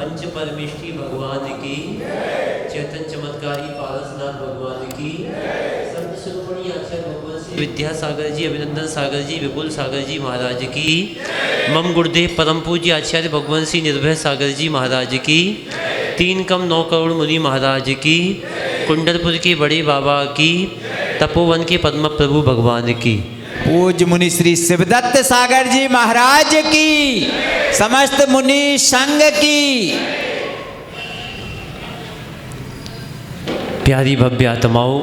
पंच परमेष्ठी भगवान की, चेतन चमत्कारी पारसनाथ भगवान की, संत शिरोमणि आचार्य भगवान श्री विद्यासागर जी, अभिनंदन सागर जी, विपुल सागर जी महाराज की, मम गुरुदेव परम पूज्य आचार्य भगवान श्री निर्भय सागर जी महाराज की, 3 कम 9 करोड़ मुनि महाराज की, कुंडलपुर के बड़े बाबा की, तपोवन के पद्म प्रभु भगवान की, पूज्य मुनि श्री शिवदत्त सागर जी महाराज की, समस्त मुनि संघ की। प्यारी भव्य आत्माओं,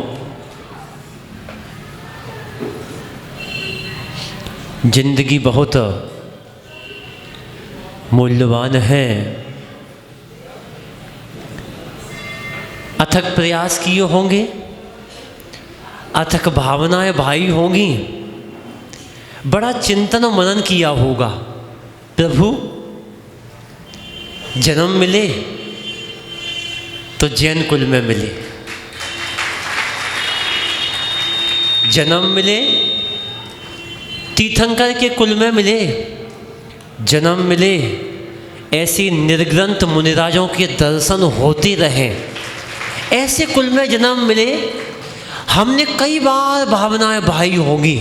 जिंदगी बहुत मूल्यवान है। अथक प्रयास किए होंगे, अथक भावनाएं भाई होंगी, बड़ा चिंतन और मनन किया होगा। प्रभु जन्म मिले तो जैन कुल में मिले, जन्म मिले तीर्थंकर के कुल में मिले, जन्म मिले ऐसे निर्ग्रंथ मुनिराजों के दर्शन होते रहे, ऐसे कुल में जन्म मिले। हमने कई बार भावनाएं भाई होंगी,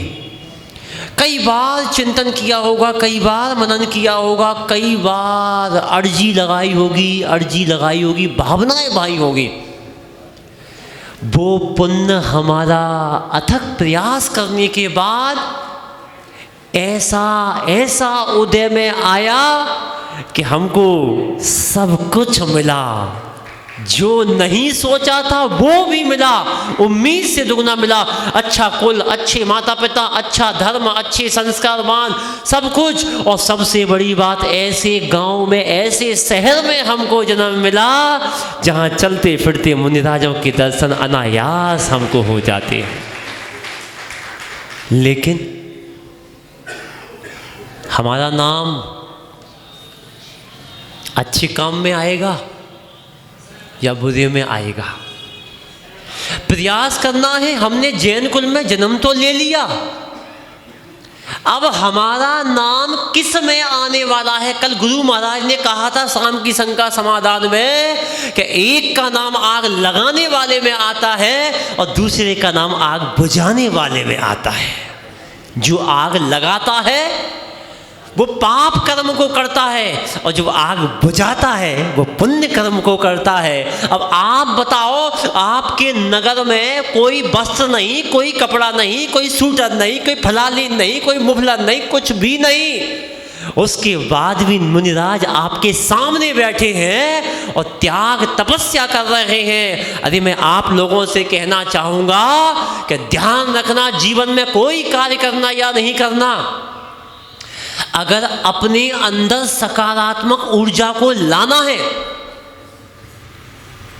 कई बार चिंतन किया होगा, कई बार मनन किया होगा, कई बार अर्जी लगाई होगी, भावनाएं भाई होगी। वो पुण्य हमारा अथक प्रयास करने के बाद ऐसा उदय में आया कि हमको सब कुछ मिला, जो नहीं सोचा था वो भी मिला, उम्मीद से दुगना मिला। अच्छा कुल, अच्छे माता पिता, अच्छा धर्म, अच्छे संस्कारवान, सब कुछ। और सबसे बड़ी बात, ऐसे गांव में, ऐसे शहर में हमको जन्म मिला जहां चलते फिरते मुनिराजों के दर्शन अनायास हमको हो जाते हैं। लेकिन हमारा नाम अच्छे काम में आएगा या बुरे में आएगा? प्रयास करना है। हमने जैन कुल में जन्म तो ले लिया, अब हमारा नाम किस में आने वाला है? कल गुरु महाराज ने कहा था शाम की शंका समाधान में कि एक का नाम आग लगाने वाले में आता है और दूसरे का नाम आग बुझाने वाले में आता है। जो आग लगाता है वो पाप कर्म को करता है और जो आग बुझाता है वो पुण्य कर्म को करता है। अब आप बताओ, आपके नगर में कोई वस्त्र नहीं, कोई कपड़ा नहीं, कोई सूटर नहीं, कोई फलाली नहीं, कोई मुफलर नहीं, कुछ भी नहीं, उसके बाद भी मुनिराज आपके सामने बैठे हैं और त्याग तपस्या कर रहे हैं। अरे मैं आप लोगों से कहना चाहूँगा कि ध्यान रखना, जीवन में कोई कार्य करना या नहीं करना, अगर अपने अंदर सकारात्मक ऊर्जा को लाना है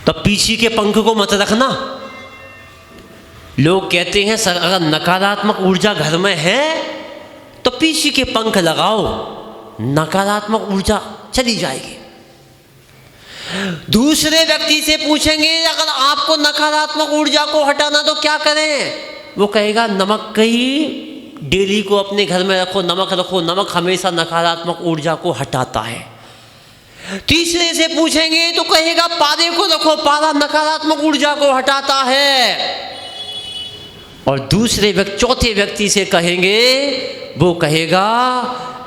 तो पीछे के पंख को मत रखना। लोग कहते हैं अगर नकारात्मक ऊर्जा घर में है तो पीछे के पंख लगाओ, नकारात्मक ऊर्जा चली जाएगी। दूसरे व्यक्ति से पूछेंगे अगर आपको नकारात्मक ऊर्जा को हटाना तो क्या करें? वो कहेगा नमक की डेली को अपने घर में रखो, नमक रखो, नमक हमेशा नकारात्मक ऊर्जा को हटाता है। तीसरे से पूछेंगे तो कहेगा पारे को रखो, पारा नकारात्मक ऊर्जा को हटाता है। और चौथे व्यक्ति से कहेंगे, वो कहेगा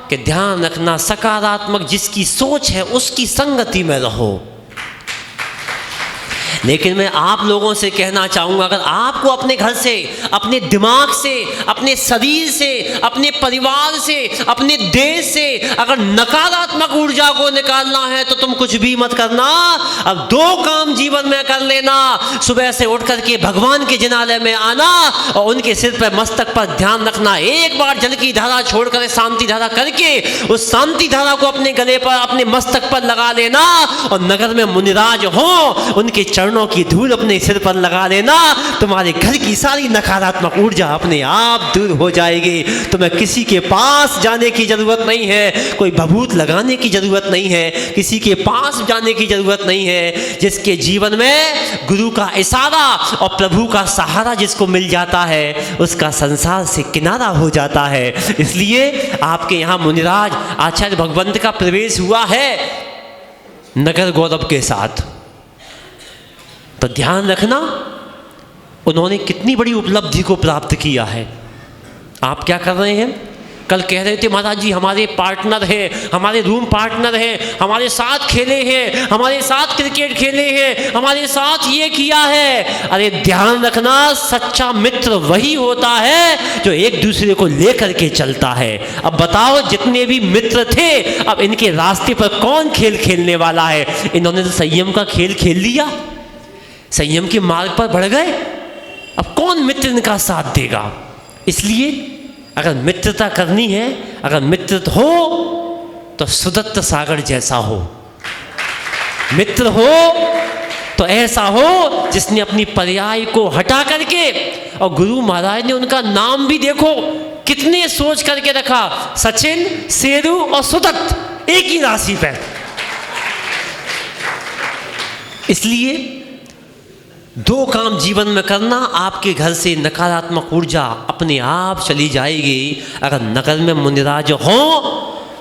कि ध्यान रखना, सकारात्मक जिसकी सोच है उसकी संगति में रहो। लेकिन मैं आप लोगों से कहना चाहूँगा, अगर आपको अपने घर से, अपने दिमाग से, अपने शरीर से, अपने परिवार से, अपने देश से अगर नकारात्मक ऊर्जा को निकालना है तो तुम कुछ भी मत करना। अब 2 काम जीवन में कर लेना, सुबह से उठ करके भगवान के जिनालय में आना और उनके सिर पर, मस्तक पर ध्यान रखना। एक बार जल की धारा छोड़कर शांति धारा करके उस शांति धारा को अपने गले पर, अपने मस्तक पर लगा लेना और नगर में मुनिराज हो उनके चरणों की धूल अपने सिर पर लगा लेना। तुम्हारे घर की सारी नकारात्मक ऊर्जा अपने आप दूर हो जाएगी। तुम्हें किसी के पास जाने की जरूरत नहीं है, कोई भभूत लगाने की जरूरत नहीं है, किसी के पास जाने की जरूरत नहीं है। जिसके जीवन में गुरु का इशारा और प्रभु का सहारा जिसको मिल जाता है उसका संसार से किनारा हो जाता है। इसलिए आपके यहाँ मुनिराज आचार्य भगवंत का प्रवेश हुआ है। नगर गौरव के साथ। तो ध्यान रखना, उन्होंने कितनी बड़ी उपलब्धि को प्राप्त किया है। आप क्या कर रहे हैं? कल कह रहे थे महाराज जी हमारे पार्टनर हैं, हमारे रूम पार्टनर हैं, हमारे साथ खेले हैं, हमारे साथ क्रिकेट खेले हैं, हमारे साथ ये किया है। अरे ध्यान रखना, सच्चा मित्र वही होता है जो एक दूसरे को लेकर के चलता है। अब बताओ, जितने भी मित्र थे, अब इनके रास्ते पर कौन खेल खेलने वाला है? इन्होंने तो संयम का खेल खेल लिया, संयम के मार्ग पर बढ़ गए। अब कौन मित्र इनका साथ देगा? इसलिए अगर मित्रता करनी है, अगर मित्र हो तो सुदत्त सागर जैसा हो। मित्र हो तो ऐसा हो जिसने अपनी पर्याय को हटा करके, और गुरु महाराज ने उनका नाम भी देखो कितने सोच करके रखा, सचिन, शेरू और सुदत्त एक ही राशि पर। इसलिए दो काम जीवन में करना, आपके घर से नकारात्मक ऊर्जा अपने आप चली जाएगी। अगर नगर में मुनिराज हो,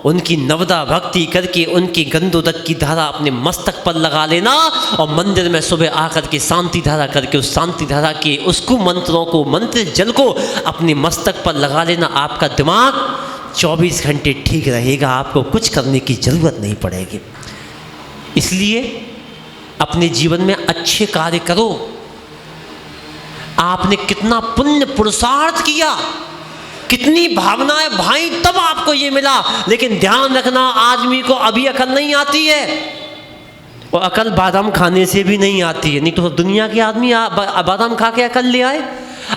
उनकी नवदा भक्ति करके उनकी गंधोदक की धारा अपने मस्तक पर लगा लेना, और मंदिर में सुबह आकर के शांति धारा करके उस शांति धारा के उसको मंत्रों को, मंत्र जल को अपने मस्तक पर लगा लेना। आपका दिमाग 24 घंटे ठीक रहेगा, आपको कुछ करने की जरूरत नहीं पड़ेगी। इसलिए अपने जीवन में अच्छे कार्य करो। आपने कितना पुण्य पुरुषार्थ किया, कितनी भावनाएं भाई, तब आपको ये मिला। लेकिन ध्यान रखना, आदमी को अभी अकल नहीं आती है, और अकल बादाम खाने से भी नहीं आती है। नहीं तो दुनिया के आदमी बादाम खा के अकल ले आए।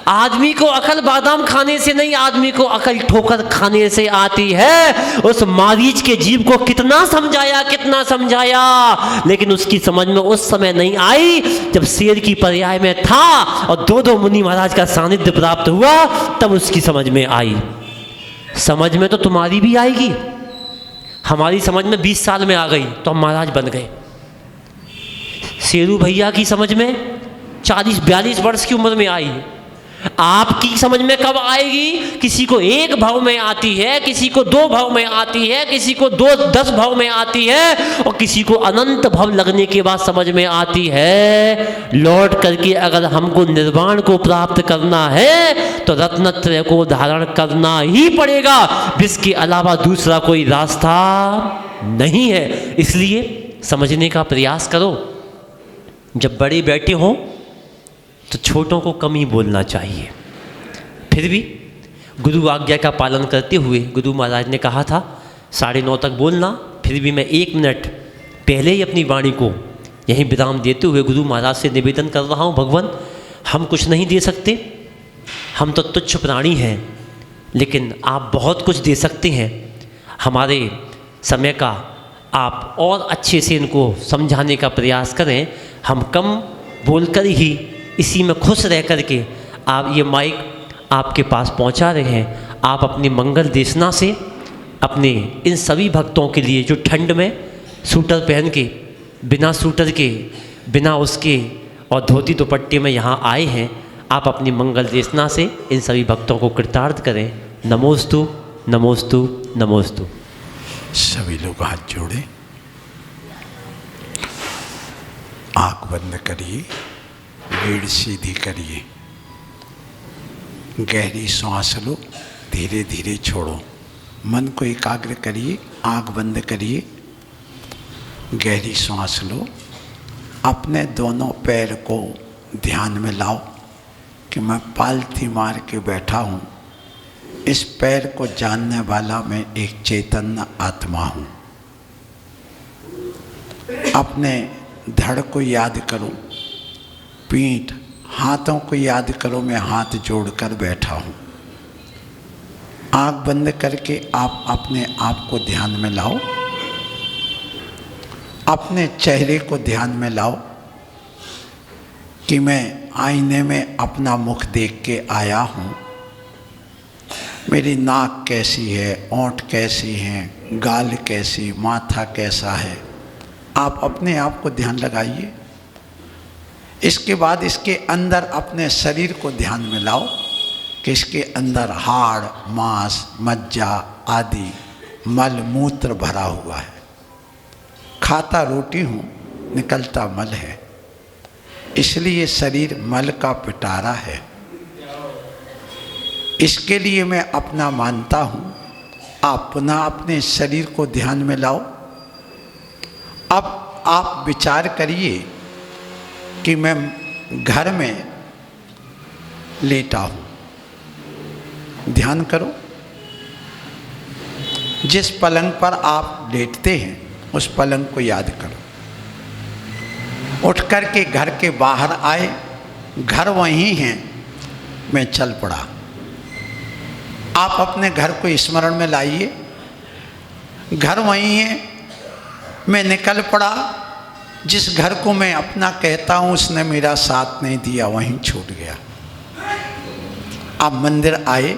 आदमी को अकल बादाम खाने से नहीं, आदमी को अकल ठोकर खाने से आती है। उस मारीच के जीव को कितना समझाया, कितना समझाया, लेकिन उसकी समझ में उस समय नहीं आई जब शेर की पर्याय में था और दो मुनि महाराज का सानिध्य प्राप्त हुआ, तब उसकी समझ में आई। समझ में तो तुम्हारी भी आएगी, हमारी समझ में 20 साल में आ गई तो हम महाराज बन गए। शेरू भैया की समझ में 40-42 वर्ष की उम्र में आई। आपकी समझ में कब आएगी? किसी को 1 भाव में आती है, किसी को 2 भाव में आती है, किसी को 10 भाव में आती है, और किसी को अनंत भाव लगने के बाद समझ में आती है। लौट करके अगर हमको निर्वाण को प्राप्त करना है तो रत्नत्रय को धारण करना ही पड़ेगा, जिसके अलावा दूसरा कोई रास्ता नहीं है। इसलिए समझने का प्रयास करो। जब बड़े बैठे हों तो छोटों को कम ही बोलना चाहिए। फिर भी गुरु आज्ञा का पालन करते हुए गुरु महाराज ने कहा था 9:30 तक बोलना, फिर भी मैं 1 मिनट पहले ही अपनी वाणी को यहीं विराम देते हुए गुरु महाराज से निवेदन कर रहा हूँ। भगवान, हम कुछ नहीं दे सकते, हम तो तुच्छ प्राणी हैं, लेकिन आप बहुत कुछ दे सकते हैं। हमारे समय का आप और अच्छे से इनको समझाने का प्रयास करें। हम कम बोलकर ही इसी में खुश रह करके आप ये माइक आपके पास पहुंचा रहे हैं। आप अपनी मंगल देशना से अपने इन सभी भक्तों के लिए जो ठंड में सूटर पहन के, बिना सूटर के, बिना उसके और धोती दुपट्टे में यहाँ आए हैं, आप अपनी मंगल देशना से इन सभी भक्तों को कृतार्थ करें। नमोस्तु नमोस्तु नमोस्तु। सभी लोग हाथ जोड़े, आँख बंद करिए, रीढ़ सीधी करिए, गहरी सांस लो, धीरे धीरे छोड़ो, मन को एकाग्र करिए, आँख बंद करिए, गहरी सांस लो। अपने दोनों पैर को ध्यान में लाओ कि मैं पालथी मार के बैठा हूँ। इस पैर को जानने वाला मैं एक चैतन्य आत्मा हूँ। अपने धड़ को याद करो, पीठ, हाथों को याद करो, मैं हाथ जोड़कर बैठा हूँ। आँख बंद करके आप अपने आप को ध्यान में लाओ, अपने चेहरे को ध्यान में लाओ कि मैं आईने में अपना मुख देख के आया हूँ। मेरी नाक कैसी है, ओंठ कैसी हैं, गाल कैसी, माथा कैसा है। आप अपने आप को ध्यान लगाइए। इसके बाद इसके अंदर अपने शरीर को ध्यान में लाओ कि इसके अंदर हाड़, मांस, मज्जा आदि मल मूत्र भरा हुआ है। खाता रोटी हूँ, निकलता मल है, इसलिए शरीर मल का पिटारा है। इसके लिए मैं अपना मानता हूँ। आप पुनः अपने शरीर को ध्यान में लाओ। अब आप विचार करिए कि मैं घर में लेटा हूँ। ध्यान करो, जिस पलंग पर आप लेटते हैं उस पलंग को याद करो। उठ कर के घर के बाहर आए, घर वहीं हैं, मैं चल पड़ा। आप अपने घर को स्मरण में लाइए, घर वहीं है, मैं निकल पड़ा। जिस घर को मैं अपना कहता हूँ उसने मेरा साथ नहीं दिया, वहीं छूट गया। आप मंदिर आए,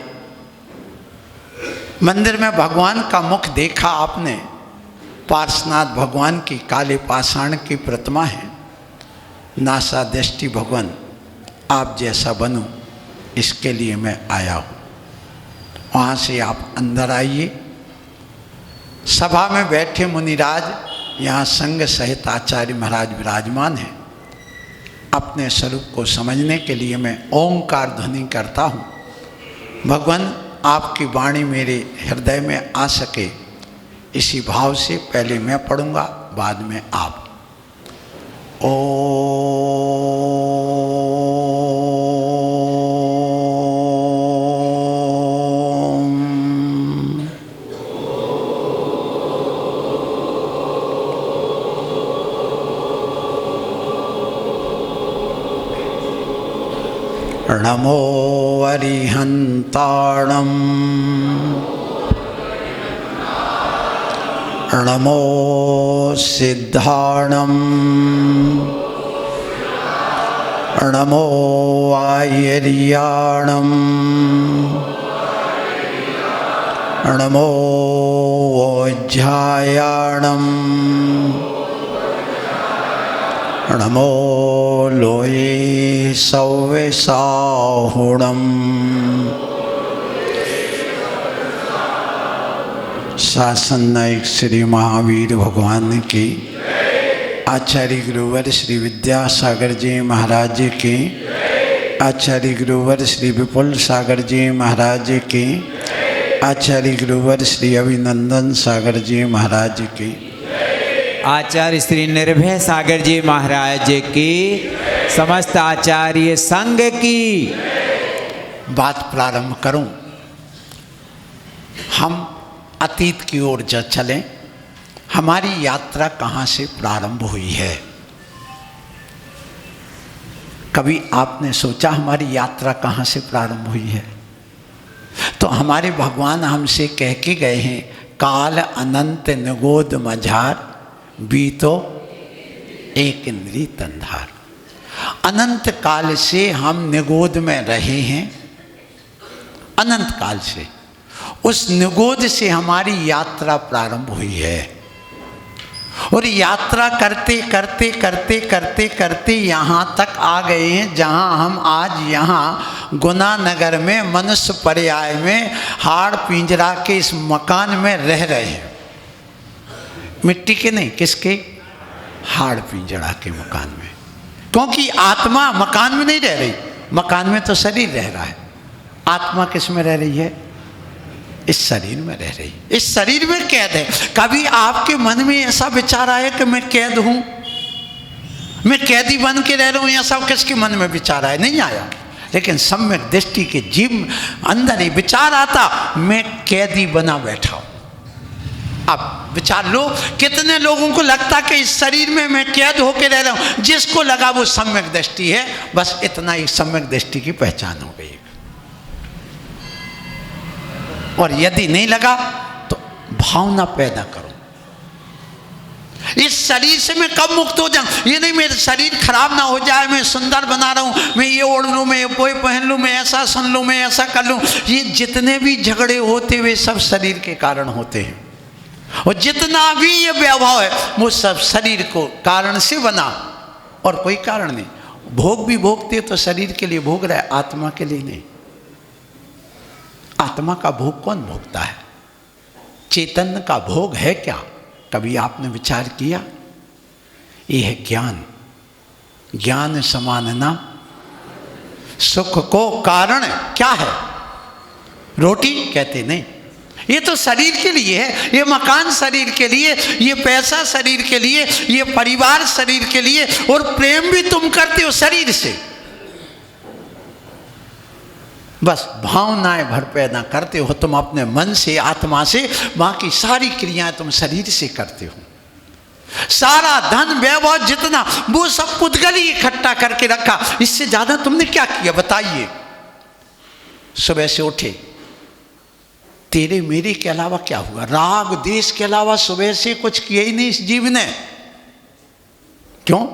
मंदिर में भगवान का मुख देखा आपने। पार्श्वनाथ भगवान की काले पाषाण की प्रतिमा है। नासा दृष्टि भगवान आप जैसा बनूं, इसके लिए मैं आया हूँ। वहाँ से आप अंदर आइए। सभा में बैठे मुनिराज, यहाँ संग सहित आचार्य महाराज विराजमान हैं। अपने स्वरूप को समझने के लिए मैं ओंकार ध्वनि करता हूँ। भगवान आपकी वाणी मेरे हृदय में आ सके, इसी भाव से पहले मैं पढ़ूंगा, बाद में आप। नमो अरिहंताणं नमो सिद्धाणं नमो आयर्याणं नमो ओझ्यायाणं नमो लोये सौवेसाहुणम्। शासन नायक श्री महावीर भगवान की, आचार्य गुरुवर श्री विद्यासागर जी महाराज की, आचार्य गुरुवर श्री विपुल सागर जी महाराज की, आचार्य गुरुवर श्री अभिनंदन सागर जी महाराज की, आचार्य श्री निर्भय सागर जी महाराज की, समस्त आचार्य संघ की। बात प्रारंभ करूं। हम अतीत की ओर चलें। हमारी यात्रा कहाँ से प्रारंभ हुई है? कभी आपने सोचा हमारी यात्रा कहाँ से प्रारंभ हुई है? तो हमारे भगवान हमसे कह के गए हैं, काल अनंत निगोद मझार बीतो एक इंद्री तंधार। अनंत काल से हम निगोद में रहे हैं। अनंत काल से, उस निगोद से हमारी यात्रा प्रारंभ हुई है। और यात्रा करते करते करते करते करते यहाँ तक आ गए हैं जहाँ हम आज यहाँ गुना नगर में मनुष्य पर्याय में हाड़ पिंजरा के इस मकान में रह रहे हैं। मिट्टी के नहीं, किसके? हाड़ पिंजरा के मकान में। क्योंकि आत्मा मकान में नहीं रह रही, मकान में तो शरीर रह रहा है। आत्मा किस में रह रही है? इस शरीर में रह रही। इस शरीर में कैद है। कभी आपके मन में ऐसा विचार आया कि मैं कैद हूं, मैं कैदी बन के रह रहा हूं? ऐसा किसके मन में विचार आया? नहीं आया। लेकिन सम्यक दृष्टि के जीव अंदर ही विचार आता, मैं कैदी बना बैठा हूं। अब विचार लो, कितने लोगों को लगता कि इस शरीर में मैं कैद होकर रह रहा हूं? जिसको लगा वो सम्यक दृष्टि है। बस इतना ही सम्यक दृष्टि की पहचान हो गई। और यदि नहीं लगा तो भावना पैदा करो, इस शरीर से मैं कब मुक्त हो जाऊं? ये नहीं मेरा शरीर खराब ना हो जाए, मैं सुंदर बना रहा हूं, मैं ये ओढ़ लूं, मैं वो पहन लूं, मैं ऐसा सुन लूं, मैं ऐसा कर लूं। ये जितने भी झगड़े होते वे सब शरीर के कारण होते हैं। और जितना भी ये वैभव है वो सब शरीर को कारण से बना, और कोई कारण नहीं। भोग भी भोगते तो शरीर के लिए भोग रहा है, आत्मा के लिए नहीं। आत्मा का भोग कौन भोगता है? चैतन्य का भोग है क्या? कभी आपने विचार किया? ये है ज्ञान। ज्ञान समानना सुख को कारण क्या है? रोटी कहते नहीं, ये तो शरीर के लिए है, ये मकान शरीर के लिए, ये पैसा शरीर के लिए, ये परिवार शरीर के लिए, और प्रेम भी तुम करते हो शरीर से। बस भावनाएं भर पैदा करते हो तुम अपने मन से, आत्मा से, बाकी सारी क्रियाएं तुम शरीर से करते हो। सारा धन वैभव जितना वो सब पुद्गली इकट्ठा करके रखा, इससे ज्यादा तुमने क्या किया बताइए? सुबह से उठे, तेरे मेरे के अलावा क्या हुआ? राग देश के अलावा सुबह से कुछ किया ही नहीं इस जीव ने। क्यों?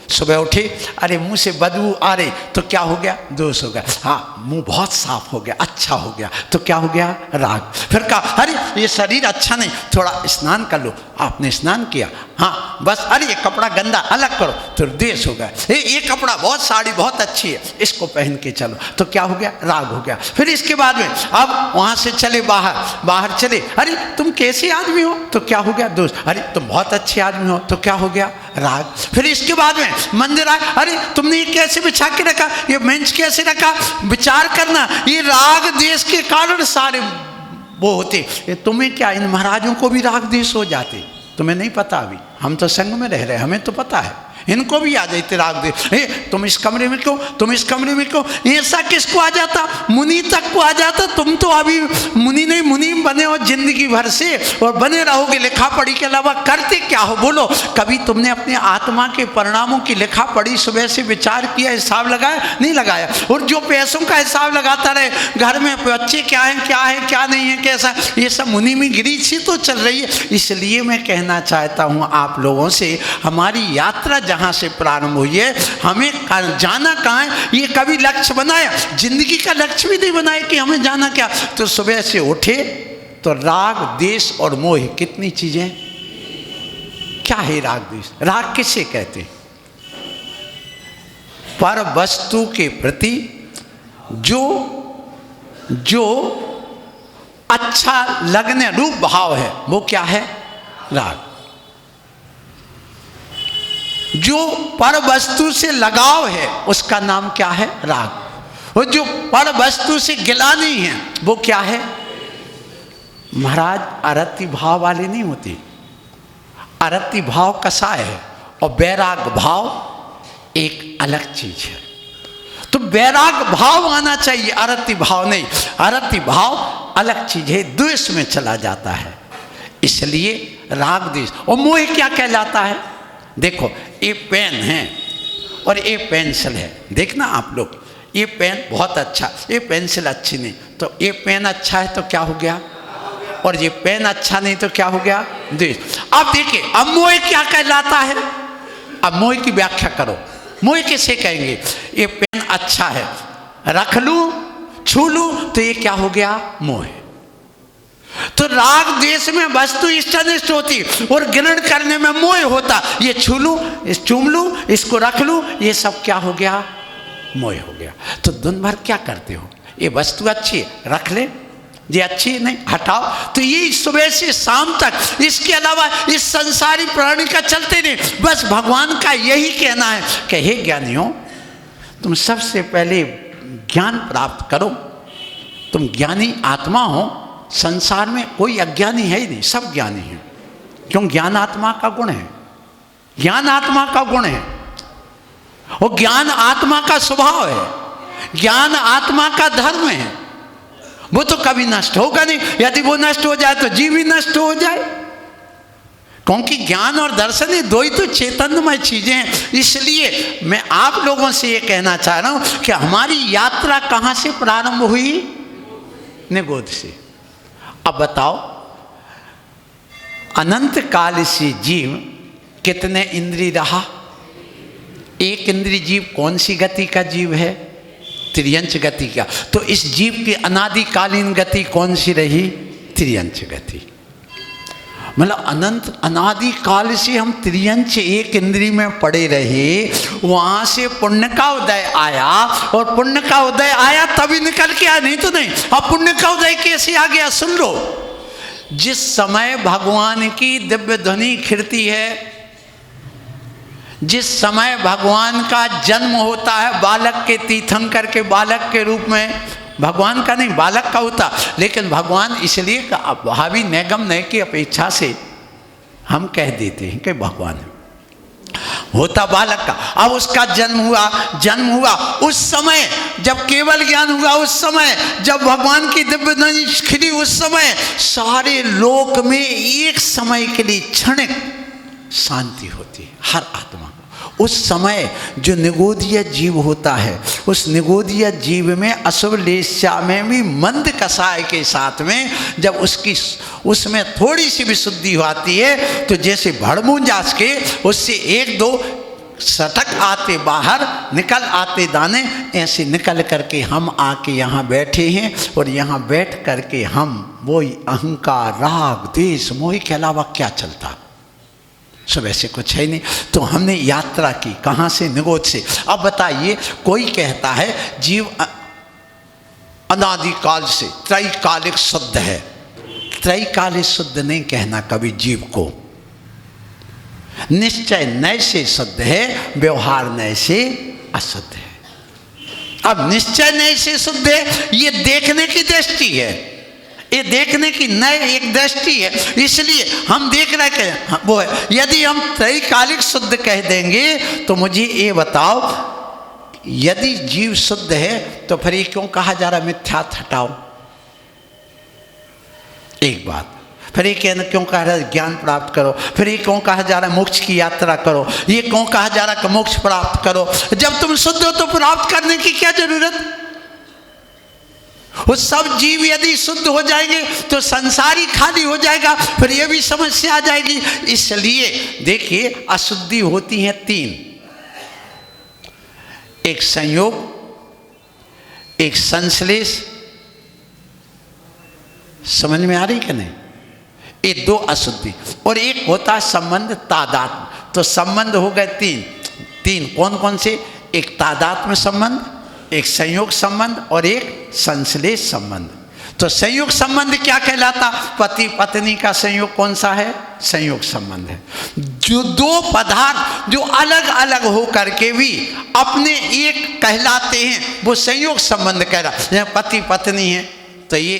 सुबह उठे, अरे मुंह से बदबू आ रही, तो क्या हो गया? दोष हो गया। हाँ, मुंह बहुत साफ हो गया, अच्छा हो गया, तो क्या हो गया? राग। फिर कहा, अरे ये शरीर अच्छा नहीं, थोड़ा स्नान कर लो। आपने स्नान किया, हाँ बस, अरे ये कपड़ा गंदा, अलग करो, तो द्वेष हो गया। ये कपड़ा बहुत, साड़ी बहुत अच्छी है, इसको पहन के चलो, तो क्या हो गया? राग हो गया। फिर इसके बाद में अब वहां से चले बाहर चले, अरे तुम कैसे आदमी हो, तो क्या हो गया? दोष। अरे तुम बहुत अच्छे आदमी हो, तो क्या हो गया? राग। फिर इसके बाद में मंदिर आए, अरे तुमने ये कैसे बिछा के रखा, ये बेंच कैसे रखा, विचार करना, ये राग देश के कारण सारे वो होते। तुम्हें क्या, इन महाराजों को भी राग देश हो जाते? तुम्हें नहीं पता, अभी हम तो संग में रह रहे, हमें तो पता है, इनको भी आ जाते राग देश। तुम इस कमरे में क्यों, तुम इस कमरे में क्यों? ऐसा किसको आ जाता? मुनि तक को आ जाता। तुम तो अभी मुनि नहीं, मुनि बने हो जिंदगी भर से, और बने रहोगे। लिखा पढ़ी के अलावा करते क्या हो बोलो? कभी तुमने अपने आत्मा के परिणामों की लिखा पढ़ी, सुबह से विचार किया, हिसाब लगाया? नहीं लगाया। और जो पैसों का हिसाब लगाता रहे, घर में बच्चे क्या है क्या नहीं है, कैसा, ये सब मुनि में गिरी सी तो चल रही है। इसलिए मैं कहना चाहता हूँ आप लोगों से, हमारी यात्रा जहाँ से प्रारंभ हुई है, हमें जाना कहाँ है, ये कभी लक्ष्य बनाया? जिंदगी का लक्ष्य भी नहीं बनाया कि हमें जाना क्या। तो सुबह से उठे तो राग देश और मोह, कितनी चीजें, क्या है राग देश? राग किसे कहते? पर वस्तु के प्रति जो अच्छा लगने रूप भाव है, वो क्या है? राग। जो पर वस्तु से लगाव है, उसका नाम क्या है? राग। और जो पर वस्तु से गिला नहीं है, वो क्या है? महाराज, अरति भाव वाले नहीं होती। अरति भाव कसाय है, और वैराग भाव एक अलग चीज है। तो वैराग भाव आना चाहिए, अरति भाव नहीं। अरति भाव अलग चीज है, द्वेष में चला जाता है। इसलिए राग देश। और मोह क्या कहलाता है? देखो, ये पेन है और ये पेंसिल है, देखना आप लोग, ये पेन बहुत अच्छा, ये पेंसिल अच्छी नहीं, तो ये पेन अच्छा है तो क्या हो गया? और ये पेन अच्छा नहीं तो क्या हो गया? द्वेष। अब देखिए, अब मोह क्या कहलाता है? अब मोह की व्याख्या करो। मोह किसे कहेंगे? ये पेन अच्छा है, रख लूं, छू लूं, तो ये क्या हो गया? मोह। तो राग देश में वस्तु इष्टानिष्ट होती और ग्रहण करने में मोह होता। ये छू लूं, इस चूम लूं, इसको रख लूं, ये सब क्या हो गया? मोह हो गया। तो दिन भर क्या करते हो? ये वस्तु अच्छी है, रख ले, ये अच्छी नहीं, हटाओ। तो ये सुबह से शाम तक, इसके अलावा इस संसारी प्राणी का चलते नहीं। बस भगवान का यही कहना है कि हे ज्ञानियों, तुम सबसे पहले ज्ञान प्राप्त करो। तुम ज्ञानी आत्मा हो, संसार में कोई अज्ञानी है ही नहीं, सब ज्ञानी हैं। क्यों? ज्ञान आत्मा का गुण है, ज्ञान आत्मा का गुण है, और ज्ञान आत्मा का स्वभाव है, ज्ञान आत्मा का धर्म है। वो तो कभी नष्ट होगा नहीं। यदि वो नष्ट हो जाए तो जीव भी नष्ट हो जाए, क्योंकि ज्ञान और दर्शन ये दो ही तो चैतन्यमय चीजें हैं। इसलिए मैं आप लोगों से ये कहना चाह रहा हूं कि हमारी यात्रा कहां से प्रारंभ हुई? निगोद से। अब बताओ, अनंत काल से जीव कितने इंद्रिय रहा? एक इंद्रिय जीव कौन सी गति का जीव है? त्रियंच गति का। तो इस जीव की अनादिकालीन गति कौन सी रही? त्रियंच गति। मतलब अनंत अनादि काल से हम त्रियंच एक इंद्रिय में पड़े रहे, वहां से पुण्य का उदय आया, और पुण्य का उदय आया तभी निकल के आया, नहीं तो नहीं। अब पुण्य का उदय कैसे आ गया? सुन लो, जिस समय भगवान की दिव्य ध्वनि खिड़ती है, जिस समय भगवान का जन्म होता है बालक के, तीर्थंकर के बालक के रूप में, भगवान का नहीं बालक का होता, लेकिन भगवान इसलिए भावी नैगम नय की अपेक्षा से हम कह देते हैं कि भगवान होता बालक का। अब उसका जन्म हुआ उस समय जब केवल ज्ञान हुआ, उस समय जब भगवान की दिव्य ध्वनि खिली, उस समय सारे लोक में एक समय के लिए क्षणिक शांति होती है हर आत्मा को। उस समय जो निगोदीय जीव होता है, उस निगोदीय जीव में अशुभ लेस्या में भी मंद कसाय के साथ में जब उसमें थोड़ी सी भी शुद्धि आती है, तो जैसे भड़मूंजास के उससे एक दो सटक आते बाहर, निकल आते दाने, ऐसे निकल करके हम आके यहाँ बैठे हैं। और यहाँ बैठ करके हम वही अहंकार, राग, द्वेष, मोह के अलावा क्या चलता, सब ऐसे कुछ है नहीं। तो हमने यात्रा की कहाँ से? निगोद से। अब बताइए, कोई कहता है जीव अनादिकाल से त्रैकालिक शुद्ध है। त्रैकालिक शुद्ध नहीं कहना कभी जीव को। निश्चय नय से शुद्ध है, व्यवहार नय से अशुद्ध है। अब निश्चय नय से शुद्ध है, ये देखने की दृष्टि है, ये देखने की नए एक दृष्टि है, इसलिए हम देख रहे हैं वो है। यदि हम त्रैकालिक शुद्ध कह देंगे तो मुझे ये बताओ, यदि जीव शुद्ध है तो फिर ये क्यों कहा जा रहा मिथ्यात्व हटाओ? एक बात। फिर ये क्यों कहा जा रहा है ज्ञान प्राप्त करो? फिर ये क्यों कहा जा रहा है मोक्ष की यात्रा करो? ये क्यों कहा जा रहा है कि मोक्ष प्राप्त करो? जब तुम शुद्ध हो तो प्राप्त करने की क्या जरूरत? वो सब जीव यदि शुद्ध हो जाएंगे तो संसार ही खाली हो जाएगा, फिर ये भी समस्या आ जाएगी। इसलिए देखिए, अशुद्धि होती है तीन, एक संयोग, एक संश्लेष, समझ में आ रही कि नहीं? ये दो अशुद्धि, और एक होता है संबंध तादात्म्य। तो संबंध हो गए तीन कौन कौन से? एक तादात्म्य संबंध, एक संयोग संबंध और एक संश्लेष संबंध। तो संयोग संबंध क्या कहलाता? पति पत्नी का संयोग कौन सा है? संयोग संबंध है। जो दो पदार्थ जो अलग अलग हो करके भी अपने एक कहलाते हैं, वो संयोग संबंध कहलाता है। पति पत्नी है तो ये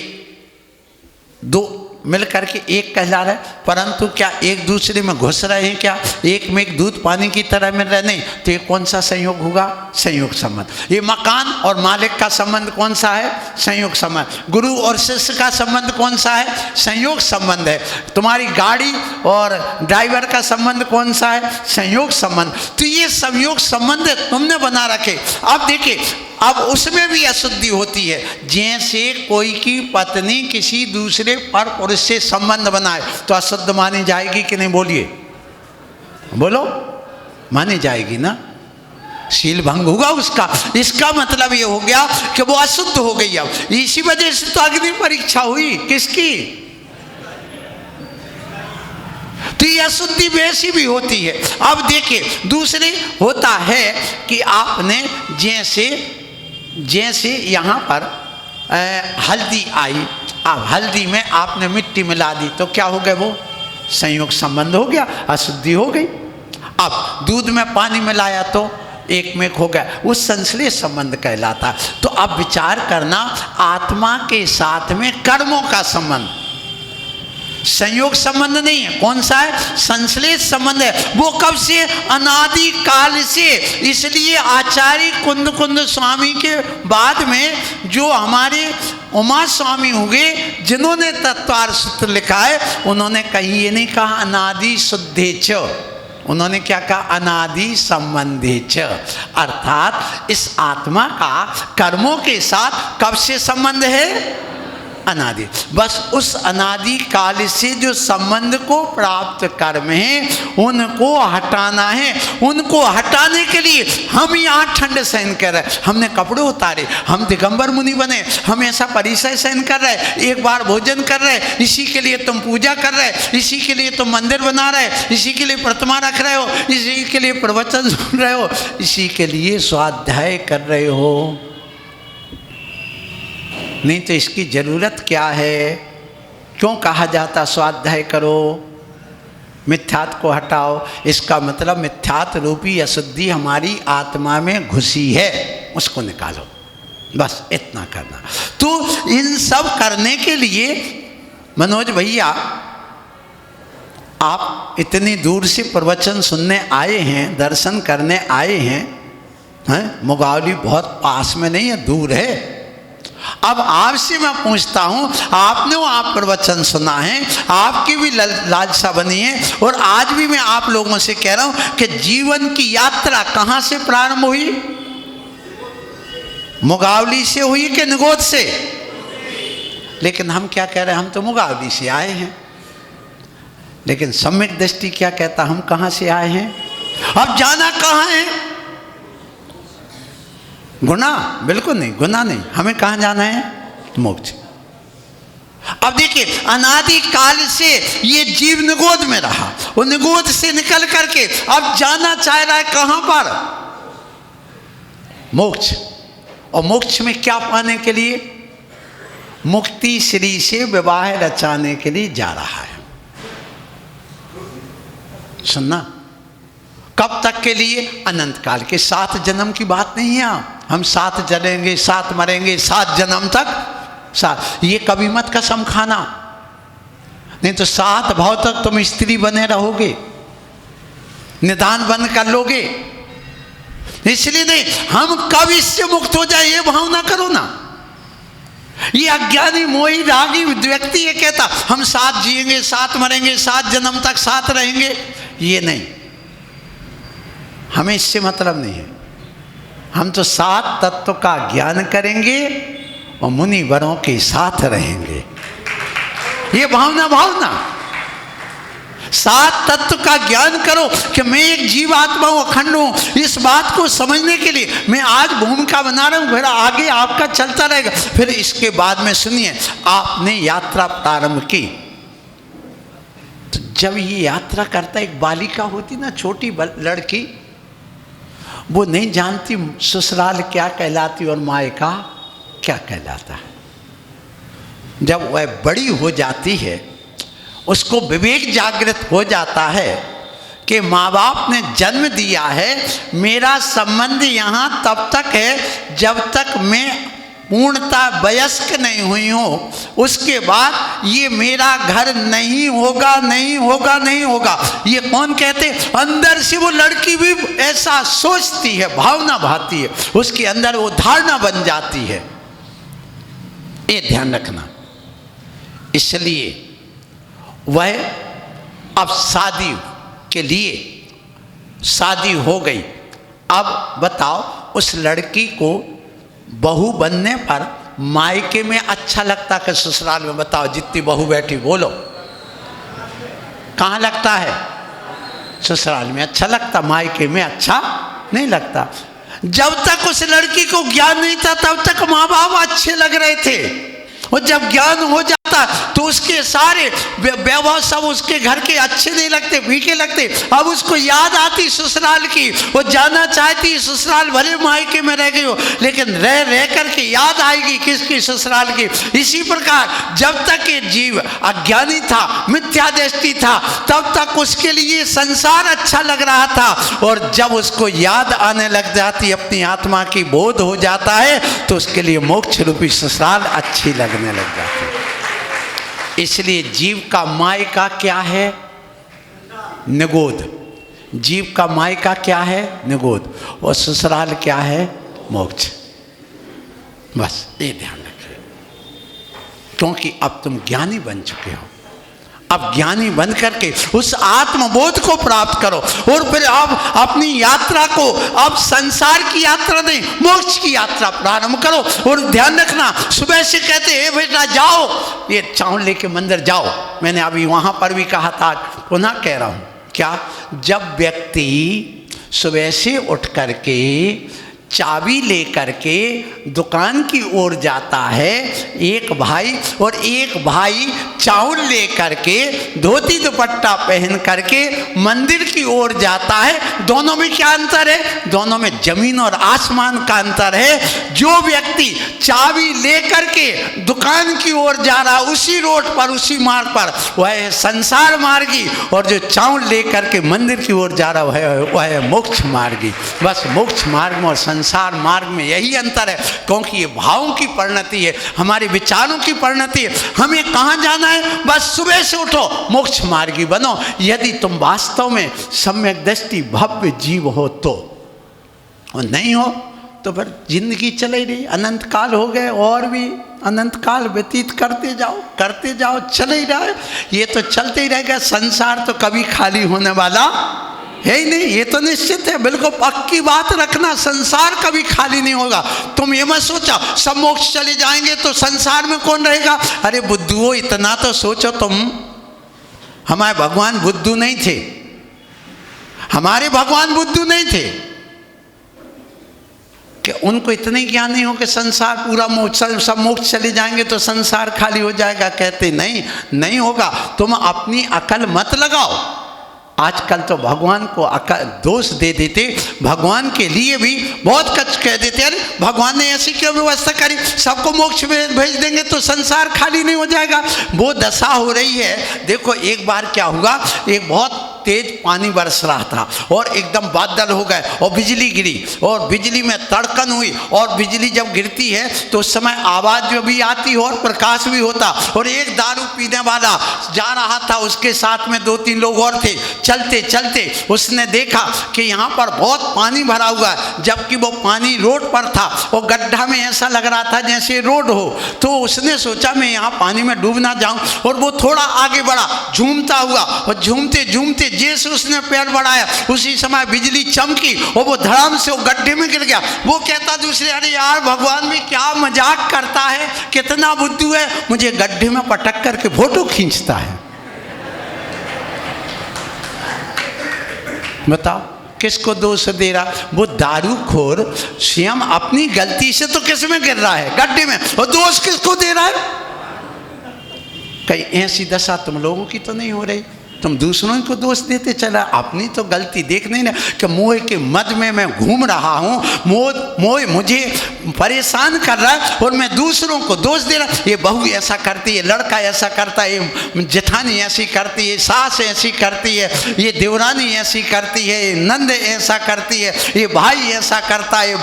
दो मिल करके एक कहला रहा है, परंतु क्या एक दूसरे में घुस रहे हैं? क्या एक में एक दूध पानी की तरह मिल रहे? नहीं। तो ये कौन सा संयोग होगा? संयोग संबंध। ये मकान और मालिक का संबंध कौन सा है? संयोग संबंध। गुरु और शिष्य का संबंध कौन सा है? संयोग संबंध है। तुम्हारी गाड़ी और ड्राइवर का संबंध कौन सा है? संयोग संबंध। तो ये संयोग संबंध तुमने बना रखे। अब देखिए, अब उसमें भी अशुद्धि होती है। जैसे कोई की पत्नी किसी दूसरे पर पुरुष से संबंध बनाए तो अशुद्ध मानी जाएगी कि नहीं? बोलिए, बोलो, मानी जाएगी ना? शील भंग होगा उसका। इसका मतलब ये हो गया कि वो अशुद्ध हो गई। अब इसी वजह से तो अग्नि परीक्षा हुई। किसकी? तो ये अशुद्धि वैसी भी होती है। अब देखिए, दूसरी होता है कि आपने जैसे यहाँ पर हल्दी आई, अब हल्दी में आपने मिट्टी मिला दी तो क्या हो गया? वो संयोग संबंध हो गया, अशुद्धि हो गई। अब दूध में पानी मिलाया तो एक में हो गया, उस संश्लेष संबंध कहलाता। तो अब विचार करना, आत्मा के साथ में कर्मों का संबंध संयोग संबंध नहीं है। कौन सा है? संश्लेष संबंध है। वो कब से? अनादि काल से। इसलिए आचार्य कुंद स्वामी के बाद में जो हमारे उमा स्वामी हुए, जिन्होंने तत्वार सूत्र लिखा है, उन्होंने कहीं ये नहीं कहा अनादि शुद्धे च, उन्होंने क्या कहा? अनादि संबंधे च। अर्थात इस आत्मा का कर्मों के साथ कब से संबंध है? अनादि। बस उस अनादि काल से जो संबंध को प्राप्त कर्म है उनको हटाना है। उनको हटाने के लिए हम यहाँ ठंड सहन कर रहे, हमने कपड़े उतारे, हम दिगंबर मुनि बने, हम ऐसा परिसर सहन कर रहे, एक बार भोजन कर रहे, इसी के लिए तुम पूजा कर रहे, इसी के लिए तुम मंदिर बना रहे, इसी के लिए प्रतिमा रख रहे हो, इसी के लिए प्रवचन सुन रहे हो, इसी के लिए स्वाध्याय कर रहे हो। नहीं तो इसकी ज़रूरत क्या है? क्यों कहा जाता स्वाध्याय करो? मिथ्यात्व को हटाओ, इसका मतलब मिथ्यात्व रूपी अशुद्धि हमारी आत्मा में घुसी है, उसको निकालो, बस इतना करना। तो इन सब करने के लिए मनोज भैया आप इतनी दूर से प्रवचन सुनने आए हैं, दर्शन करने आए हैं, मुगावली बहुत पास में नहीं है, दूर है। अब आपसे मैं पूछता हूँ, आपने वो आप प्रवचन सुना है, आपकी भी लालसा बनी है, और आज भी मैं आप लोगों से कह रहा हूँ कि जीवन की यात्रा कहाँ से प्रारंभ हुई? मुगावली से हुई कि निगोद से? लेकिन हम क्या कह रहे हैं, हम तो मुगावली से आए हैं, लेकिन सम्यक दृष्टि क्या कहता, हम कहाँ से आए हैं? अब जाना कहाँ है? गुना? बिल्कुल नहीं, गुना नहीं, हमें कहाँ जाना है? मोक्ष। अब देखिए, अनादि काल से ये जीव निगोद में रहा, वो निगोद से निकल करके अब जाना चाह रहा है कहाँ पर? मोक्ष। और मोक्ष में क्या पाने के लिए? मुक्ति श्री से विवाह रचाने के लिए जा रहा है। सुनना, कब तक के लिए? अनंत काल के। 7 जन्म की बात नहीं है, हम 7 जलेंगे, 7 मरेंगे, 7 जन्म तक 7, ये कभी मत कसम खाना, नहीं तो 7 भाव तक तुम स्त्री बने रहोगे, निदान बंद कर लोगे। इसलिए नहीं, हम कब इससे मुक्त हो जाए ये भावना करो ना। ये अज्ञानी मोही रागी व्यक्ति ये कहता हम 7 जिएंगे, 7 मरेंगे, 7 जन्म तक 7 रहेंगे, ये नहीं, हमें इससे मतलब नहीं है। हम तो 7 तत्व का ज्ञान करेंगे और मुनि वरों के साथ रहेंगे, ये भावना 7 तत्व का ज्ञान करो कि मैं एक जीवात्मा हूँ, अखंड हूँ। इस बात को समझने के लिए मैं आज भूमिका बना रहा हूँ, फिर आगे आपका चलता रहेगा। फिर इसके बाद में सुनिए, आपने यात्रा प्रारंभ की, तो जब ये यात्रा करता, एक बालिका होती ना, छोटी लड़की, वो नहीं जानती ससुराल क्या कहलाती और मायका क्या कहलाता है। जब वह बड़ी हो जाती है, उसको विवेक जागृत हो जाता है कि माँ बाप ने जन्म दिया है, मेरा संबंध यहाँ तब तक है जब तक मैं पूर्णता वयस्क नहीं हुई हूँ, उसके बाद ये मेरा घर नहीं होगा, नहीं होगा, नहीं होगा। ये कौन कहते? अंदर से वो लड़की भी ऐसा सोचती है, भावना भाती है, उसके अंदर वो धारणा बन जाती है। ये ध्यान रखना। इसलिए वह अब शादी के लिए, शादी हो गई, अब बताओ उस लड़की को बहू बनने पर मायके में अच्छा लगता कि ससुराल में? बताओ, जितनी बहू बैठी बोलो, कहाँ लगता है? ससुराल में अच्छा लगता, मायके में अच्छा नहीं लगता। जब तक उस लड़की को ज्ञान नहीं था तब तक माँ बाप अच्छे लग रहे थे, और जब ज्ञान हो जाता तो उसके सारे वैभव सब उसके घर के अच्छे नहीं लगते, फीके लगते। अब उसको याद आती ससुराल की, वो जाना चाहती ससुराल, भले मायके में रह गई हो, लेकिन रह रह करके याद आएगी किसकी? ससुराल की। इसी प्रकार जब तक ये जीव अज्ञानी था, मिथ्या दृष्टि था, तब तक उसके लिए संसार अच्छा लग रहा था, और जब उसको याद आने लग जाती, अपनी आत्मा की बोध हो जाता है, तो उसके लिए मोक्ष रूपी ससुराल अच्छी लगने लग जाती है। इसलिए जीव का मायका क्या है? निगोद। जीव का मायका क्या है? निगोद। और ससुराल क्या है? मोक्ष। बस ये ध्यान रखिए, क्योंकि अब तुम ज्ञानी बन चुके हो। अब ज्ञानी बन करके उस आत्मबोध को प्राप्त करो, और फिर अब अपनी यात्रा को, अब संसार की यात्रा नहीं, मोक्ष की यात्रा प्रारंभ करो। और ध्यान रखना, सुबह से कहते हैं बेटा जाओ, ये चावल लेके मंदिर जाओ। मैंने अभी वहाँ पर भी कहा था, पुनः कह रहा हूँ, क्या? जब व्यक्ति सुबह से उठ करके चाबी लेकर के दुकान की ओर जाता है, एक भाई, और एक भाई चावल लेकर के धोती दुपट्टा पहन करके मंदिर की ओर जाता है, दोनों में क्या अंतर है? दोनों में जमीन और आसमान का अंतर है। जो व्यक्ति चाबी लेकर के दुकान की ओर जा रहा, उसी रोड पर, उसी मार्ग पर, वह है संसार मार्गी, और जो चावल लेकर के मंदिर की ओर जा रहा वह है मोक्ष मार्गी। बस मोक्ष मार्ग में और संसार मार्ग में यही अंतर है, क्योंकि ये भावों की परिणति है, हमारे विचारों की परिणति है। हमें कहाँ जाना है? बस सुबह से उठो, मोक्ष मार्गी बनो। यदि तुम वास्तव में सम्यक दृष्टि भव्य जीव हो तो, और नहीं हो तो फिर जिंदगी चले रही, अनंत काल हो गए, और भी अनंत काल व्यतीत करते जाओ, चले ही रहा है। ये तो चलते ही रहेगा, संसार तो कभी खाली होने वाला है ही नहीं, ये तो निश्चित है। बिल्कुल पक्की बात रखना, संसार कभी खाली नहीं होगा। तुम ये मत सोचो सब मोक्ष चले जाएंगे तो संसार में कौन रहेगा। अरे बुद्धुओं, इतना तो सोचो तुम, हमारे भगवान बुद्धू नहीं थे, हमारे भगवान बुद्धू नहीं थे कि उनको इतने ज्ञान नहीं हो कि संसार पूरा मोक्ष, सब मोक्ष चले जाएंगे तो संसार खाली हो जाएगा। कहते नहीं होगा। तुम अपनी अकल मत लगाओ। आजकल तो भगवान को दोष दे देते, भगवान के लिए भी बहुत कुछ कह देते, अरे भगवान ने ऐसी क्यों व्यवस्था करी, सबको मोक्ष में भेज देंगे तो संसार खाली नहीं हो जाएगा। वो दशा हो रही है। देखो एक बार क्या हुआ, एक बहुत तेज पानी बरस रहा था और एकदम बादल हो गए और बिजली गिरी, और बिजली में तड़कन हुई, और बिजली जब गिरती है तो उस समय आवाज़ भी आती और प्रकाश भी होता। और एक दारू पीने वाला जा रहा था, उसके साथ में 2-3 लोग और थे। चलते चलते उसने देखा कि यहाँ पर बहुत पानी भरा हुआ है, जबकि वो पानी रोड पर था और गड्ढा में ऐसा लग रहा था जैसे रोड हो। तो उसने सोचा मैं यहाँ पानी में डूब ना जाऊँ, और वो थोड़ा आगे बढ़ा झूमता हुआ, और झूमते झूमते जैसे उसने पैर बढ़ाया उसी समय बिजली चमकी और वो धड़ाम से वो गड्ढे में गिर गया। वो कहता दूसरे, अरे यार भगवान भी क्या मजाक करता है, कितना बुद्धू है, मुझे गड्ढे में पटक करके फोटो खींचता है। बताओ किसको दोष दे रहा। वो दारूखोर स्वयं अपनी गलती से तो किस में गिर रहा है, गड्ढे में, और दोष किसको दे रहा है। कहीं ऐसी दशा तुम लोगों की तो नहीं हो रही, तुम दूसरों को दोष देते चला, अपनी तो गलती देख नहीं ना कि मोह के मद में मैं घूम रहा हूँ, मोह मुझे परेशान कर रहा है और मैं दूसरों को दोष दे रहा। ये बहू ऐसा करती है, लड़का ऐसा करता है, ये जेठानी ऐसी करती है, सास ऐसी करती है, ये देवरानी ऐसी करती है, ये नंद ऐसा करती है, ये भाई ऐसा करता है,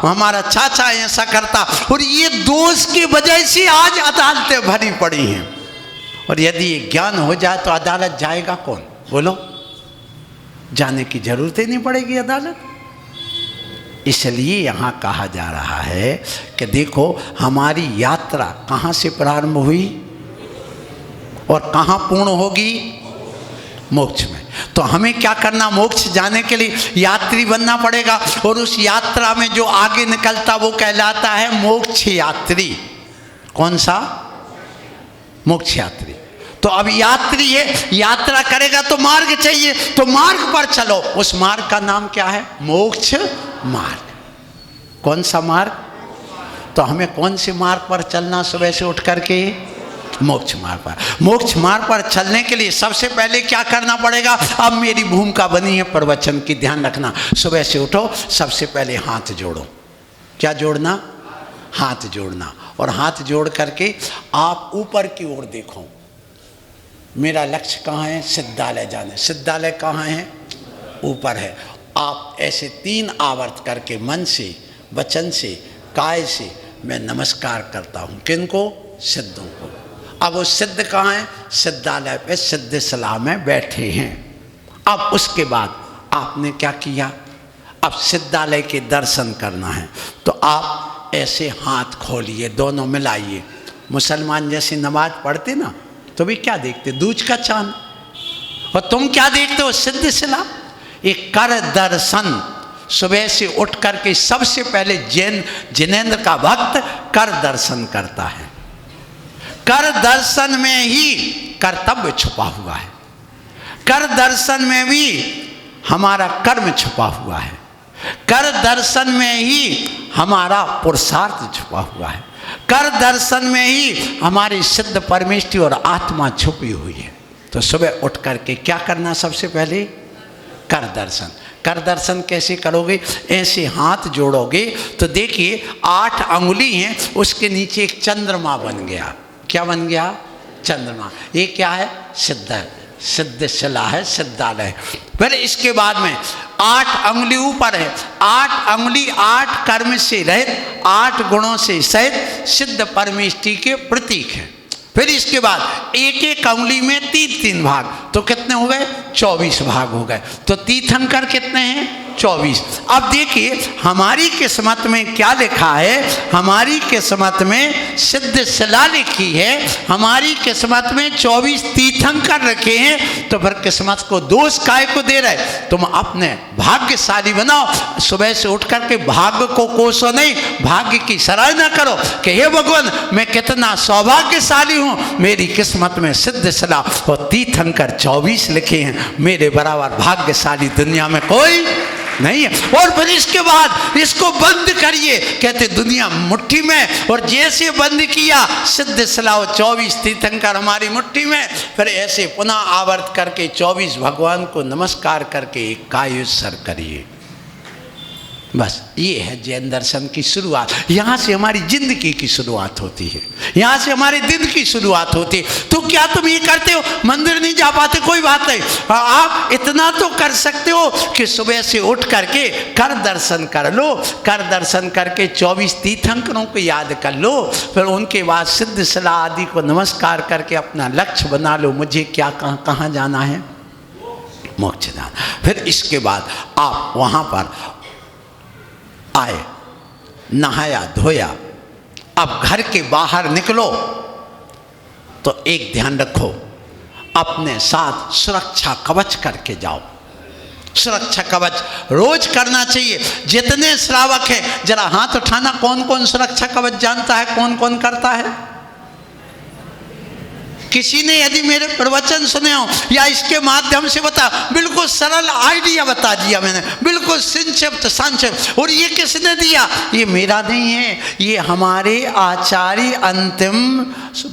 हमारा चाचा ऐसा करता। और ये दोष की वजह से आज अदालतें भरी पड़ी हैं। और यदि ये ज्ञान हो जाए तो अदालत जाएगा कौन, बोलो। जाने की जरूरत ही नहीं पड़ेगी अदालत। इसलिए यहाँ कहा जा रहा है कि देखो हमारी यात्रा कहाँ से प्रारंभ हुई और कहाँ पूर्ण होगी, मोक्ष में। तो हमें क्या करना, मोक्ष जाने के लिए यात्री बनना पड़ेगा। और उस यात्रा में जो आगे निकलता वो कहलाता है मोक्ष यात्री। कौन सा? मोक्ष यात्री। तो अब यात्री है, यात्रा करेगा तो मार्ग चाहिए, तो मार्ग पर चलो। उस मार्ग का नाम क्या है? मोक्ष मार्ग। कौन सा मार्ग? तो हमें कौन से मार्ग पर चलना सुबह से उठ करके? मोक्ष मार्ग पर। मोक्ष मार्ग पर चलने के लिए सबसे पहले क्या करना पड़ेगा? अब मेरी भूमिका बनी है प्रवचन की, ध्यान रखना। सुबह से उठो, सबसे पहले हाथ जोड़ो। क्या जोड़ना? हाथ जोड़ना। और हाथ जोड़ करके आप ऊपर की ओर देखो। मेरा लक्ष्य कहाँ है? सिद्धालय जाने। सिद्धालय कहाँ है? ऊपर है। आप ऐसे 3 आवर्त करके मन से, वचन से, काय से मैं नमस्कार करता हूँ। किनको? सिद्धों को। अब वो सिद्ध कहाँ है? सिद्धालय पे सिद्ध सलाह में बैठे हैं। अब उसके बाद आपने क्या किया? अब सिद्धालय के दर्शन करना है तो आप ऐसे हाथ खोलिए, दोनों मिलाइए। मुसलमान जैसे नमाज पढ़ते ना तो भी क्या देखते? दूज का चांद। और तुम क्या देखते हो? सिद्ध सिला। एक कर दर्शन। सुबह से उठ करके सबसे पहले जिनेंद्र का भक्त कर दर्शन करता है। कर दर्शन में ही कर्तव्य छुपा हुआ है। कर दर्शन में भी हमारा कर्म छुपा हुआ है। कर दर्शन में ही हमारा पुरुषार्थ छुपा हुआ है। कर दर्शन में ही हमारी सिद्ध परमेष्टि और आत्मा छुपी हुई है। तो सुबह उठ करके क्या करना? सबसे पहले कर दर्शन। कर दर्शन कैसे करोगे? ऐसे हाथ जोड़ोगे तो देखिए 8 अंगुली हैं, उसके नीचे एक चंद्रमा बन गया। क्या बन गया? चंद्रमा। ये क्या है? सिद्ध शिला है, सिद्धालय। फिर इसके बाद में 8 अंगुली ऊपर है, 8 अंगुली 8 कर्म से रहित, 8 गुणों से सहित सिद्ध परमेष्टि के प्रतीक है। फिर इसके बाद एक एक अंगुली में 3-3 भाग, तो कितने हो गए? 24 भाग हो गए। तो तीर्थंकर कितने हैं? 24। अब देखिए हमारी किस्मत में क्या लिखा है? हमारी किस्मत में सिद्ध शिला लिखी है, हमारी किस्मत में 24 तीर्थंकर रखे हैं। तो फिर किस्मत को दोष काय को दे रहे? तुम अपने भाग्यशाली बनाओ। सुबह से उठ करके भाग्य को कोसो नहीं, भाग्य की सराहना करो कि हे भगवान मैं कितना सौभाग्यशाली हूँ, मेरी किस्मत में सिद्ध शिला और तीर्थंकर 24 लिखे हैं। मेरे बराबर भाग्यशाली दुनिया में कोई नहीं है। और फिर इसके बाद इसको बंद करिए, कहते दुनिया मुट्ठी में, और जैसे बंद किया सिद्ध शिला 24 तीर्थंकर हमारी मुट्ठी में। फिर ऐसे पुनः आवर्त करके 24 भगवान को नमस्कार करके एक कायोत्सर्ग करिए। बस ये है जैन दर्शन की शुरुआत। यहाँ से हमारी जिंदगी की शुरुआत होती है, यहाँ से हमारे दिन की शुरुआत होती है। तो क्या तुम ये करते हो? मंदिर नहीं जा पाते, कोई बात नहीं, आप इतना तो कर सकते हो कि सुबह से उठ करके कर दर्शन कर लो। कर दर्शन करके 24 तीर्थंकरों को याद कर लो। फिर उनके बाद सिद्ध शिला आदि को नमस्कार करके अपना लक्ष्य बना लो, मुझे क्या कहाँ जाना है? मोक्ष जाना। फिर इसके बाद आप वहाँ पर आए, नहाया धोया, अब घर के बाहर निकलो तो एक ध्यान रखो, अपने साथ सुरक्षा कवच करके जाओ। सुरक्षा कवच रोज करना चाहिए। जितने श्रावक हैं जरा हाथ उठाना, कौन कौन सुरक्षा कवच जानता है, कौन कौन करता है? किसी ने यदि मेरे प्रवचन सुने हो या इसके माध्यम से बता, बिल्कुल सरल आइडिया बता दिया मैंने, बिल्कुल संक्षिप्त। और ये किसने दिया? ये मेरा नहीं है, ये हमारे आचार्य अंतिम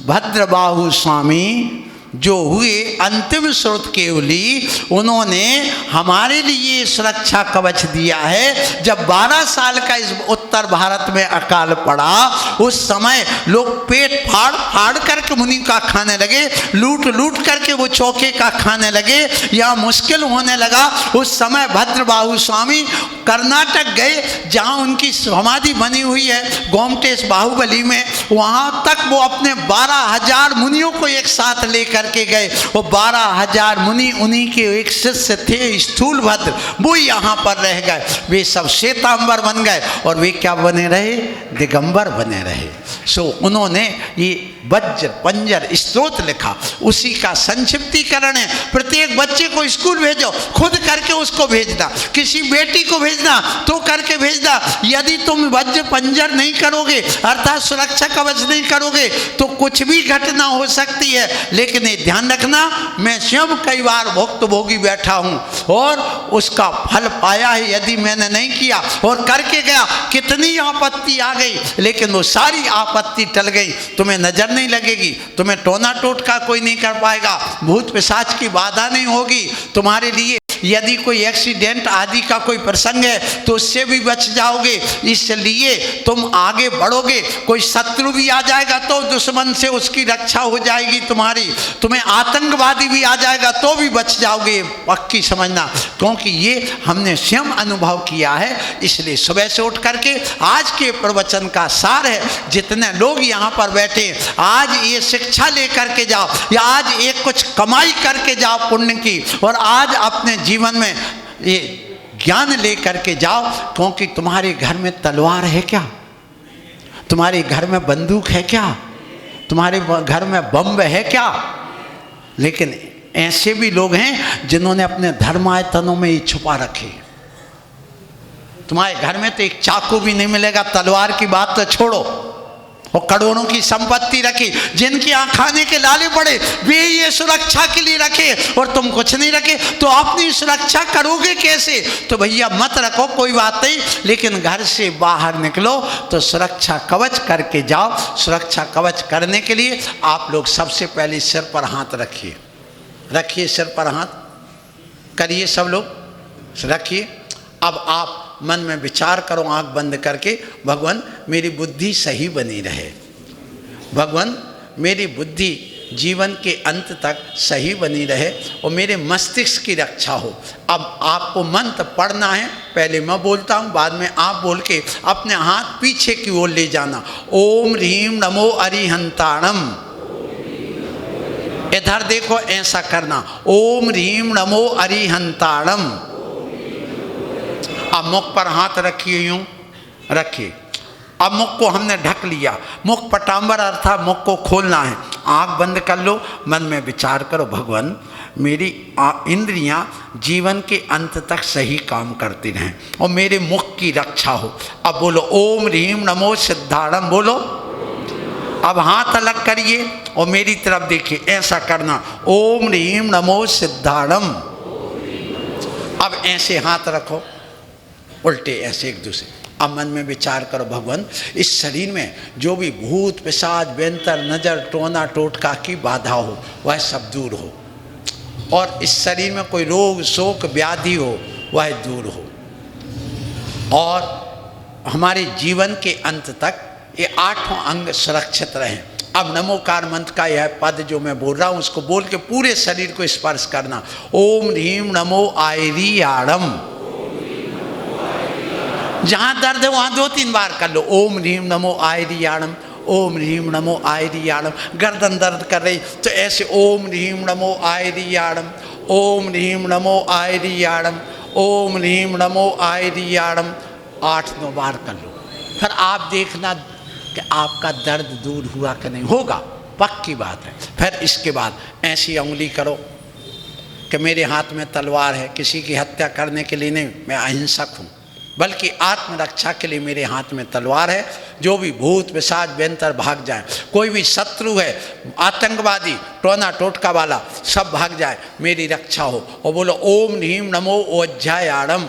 भद्रबाहु स्वामी जो हुए अंतिम स्रोत केवली, उन्होंने हमारे लिए सुरक्षा कवच दिया है। जब 12 साल का इस उत्तर भारत में अकाल पड़ा, उस समय लोग पेट फाड़ फाड़ करके मुनि का खाने लगे, लूट लूट करके वो चौके का खाने लगे, या मुश्किल होने लगा। उस समय भद्रबाहु स्वामी कर्नाटक गए, जहाँ उनकी समाधि बनी हुई है गोमटेश बाहुबली में, वहाँ तक वो अपने 12,000 मुनियों को एक साथ लेकर के गए। वो 12,000 मुनि, उन्हीं के एक शिष्य थे स्थूलभद्र, वो यहाँ पर रह गए। वे सब श्वेतांबर बन गए और वे क्या बने रहे? दिगंबर बने रहे। सो उन्होंने ये वज्र पंजर स्तोत लिखा, उसी का संक्षिप्तीकरण है। प्रत्येक बच्चे को स्कूल भेजो, खुद करके उसको भेजना, किसी बेटी को भेजना तो करके भेजना। यदि तुम वज्र पंजर नहीं करोगे, अर्थात सुरक्षा कवच नहीं करोगे, तो कुछ भी घटना हो सकती है। लेकिन ये ध्यान रखना, मैं स्वयं कई बार भुक्तभोगी बैठा हूँ और उसका फल पाया है। यदि मैंने नहीं किया और करके गया, कितनी आपत्ति आ गई, लेकिन वो सारी आपत्ति टल गई। तुम्हें नजर नहीं लगेगी, तुम्हें टोना टोटका कोई नहीं कर पाएगा, भूत पिशाच की बाधा नहीं होगी तुम्हारे लिए। यदि कोई एक्सीडेंट आदि का कोई प्रसंग है तो उससे भी बच जाओगे, इसलिए तुम आगे बढ़ोगे। कोई शत्रु भी आ जाएगा तो दुश्मन से उसकी रक्षा हो जाएगी तुम्हारी। तुम्हें आतंकवादी भी आ जाएगा तो भी बच जाओगे, पक्की समझना, क्योंकि ये हमने स्वयं अनुभव किया है। इसलिए सुबह से उठ करके आज के प्रवचन का सार है, जितने लोग यहाँ पर बैठे आज ये शिक्षा लेकर के जाओ, या आज एक कुछ कमाई करके जाओ पुण्य की, और आज अपने जीवन में ये ज्ञान लेकर के जाओ। क्योंकि तुम्हारे घर में तलवार है क्या? तुम्हारे घर में बंदूक है क्या? तुम्हारे घर में बम है क्या? लेकिन ऐसे भी लोग हैं जिन्होंने अपने धर्मायतनों में ये छुपा रखे। तुम्हारे घर में तो एक चाकू भी नहीं मिलेगा, तलवार की बात तो छोड़ो। और करोड़ों की संपत्ति रखी, जिनके यहाँ खाने के लाले पड़े वे ये सुरक्षा के लिए रखे और तुम कुछ नहीं रखे, तो अपनी सुरक्षा करोगे कैसे? तो भैया मत रखो, कोई बात नहीं, लेकिन घर से बाहर निकलो तो सुरक्षा कवच करके जाओ। सुरक्षा कवच करने के लिए आप लोग सबसे पहले सिर पर हाथ रखिए, रखिए सिर पर हाथ करिए, सब लोग रखिए। अब आप मन में विचार करो आंख बंद करके, भगवान मेरी बुद्धि सही बनी रहे, भगवान मेरी बुद्धि जीवन के अंत तक सही बनी रहे और मेरे मस्तिष्क की रक्षा हो। अब आपको मंत्र पढ़ना है, पहले मैं बोलता हूँ, बाद में आप बोल के अपने हाथ पीछे की ओर ले जाना। ओम ह्रीम नमो अरिहंताणम, इधर देखो ऐसा करना, ओम ह्रीम नमो अरिहंताणम। अब मुख पर हाथ रखिए, यूं रखिए। अब मुख को हमने ढक लिया, मुख पटांबर अर्थात मुख को खोलना है। आंख बंद कर लो, मन में विचार करो, भगवान मेरी इंद्रियां जीवन के अंत तक सही काम करती रहें और मेरे मुख की रक्षा हो। अब बोलो ओम ह्रीम नमो सिद्धाणम, बोलो। अब हाथ अलग करिए और मेरी तरफ देखिए, ऐसा करना, ओम ह्रीम नमो सिद्धाणम। अब ऐसे हाथ रखो उल्टे, ऐसे एक दूसरे। अब मन में विचार करो, भगवान इस शरीर में जो भी भूत पिशाच व्यंतर नजर टोना टोटका की बाधा हो वह सब दूर हो, और इस शरीर में कोई रोग शोक व्याधि हो वह दूर हो, और हमारे जीवन के अंत तक ये 8 अंग सुरक्षित रहें। अब नमोकार मंत्र का यह पद जो मैं बोल रहा हूँ उसको बोल के पूरे शरीर को स्पर्श करना। ओम ह्रीम नमो आयरियाणम, जहाँ दर्द है वहाँ 2-3 बार कर लो। ओम ह्रीम नमो आयरियाणम, ओम ह्रीम नमो आयरियाणम। गर्दन दर्द कर रही तो ऐसे ओम ह्रीम नमो आयरियाणम, ओम ह्रीम नमो आयरियाणम, ओम ह्रीम नमो आयरियाणम 8-9 बार कर लो। फिर आप देखना कि आपका दर्द दूर हुआ कि नहीं, होगा, पक्की बात है। फिर इसके बाद ऐसी उंगली करो कि मेरे हाथ में तलवार है, किसी की हत्या करने के लिए नहीं, मैं अहिंसक हूँ, बल्कि आत्मरक्षा के लिए मेरे हाथ में तलवार है। जो भी भूत पिशाच व्यंतर भाग जाए, कोई भी शत्रु है, आतंकवादी टोना टोटका वाला सब भाग जाए, मेरी रक्षा हो। और बोलो ओम ह्रीम नमो ओज्झायाणम।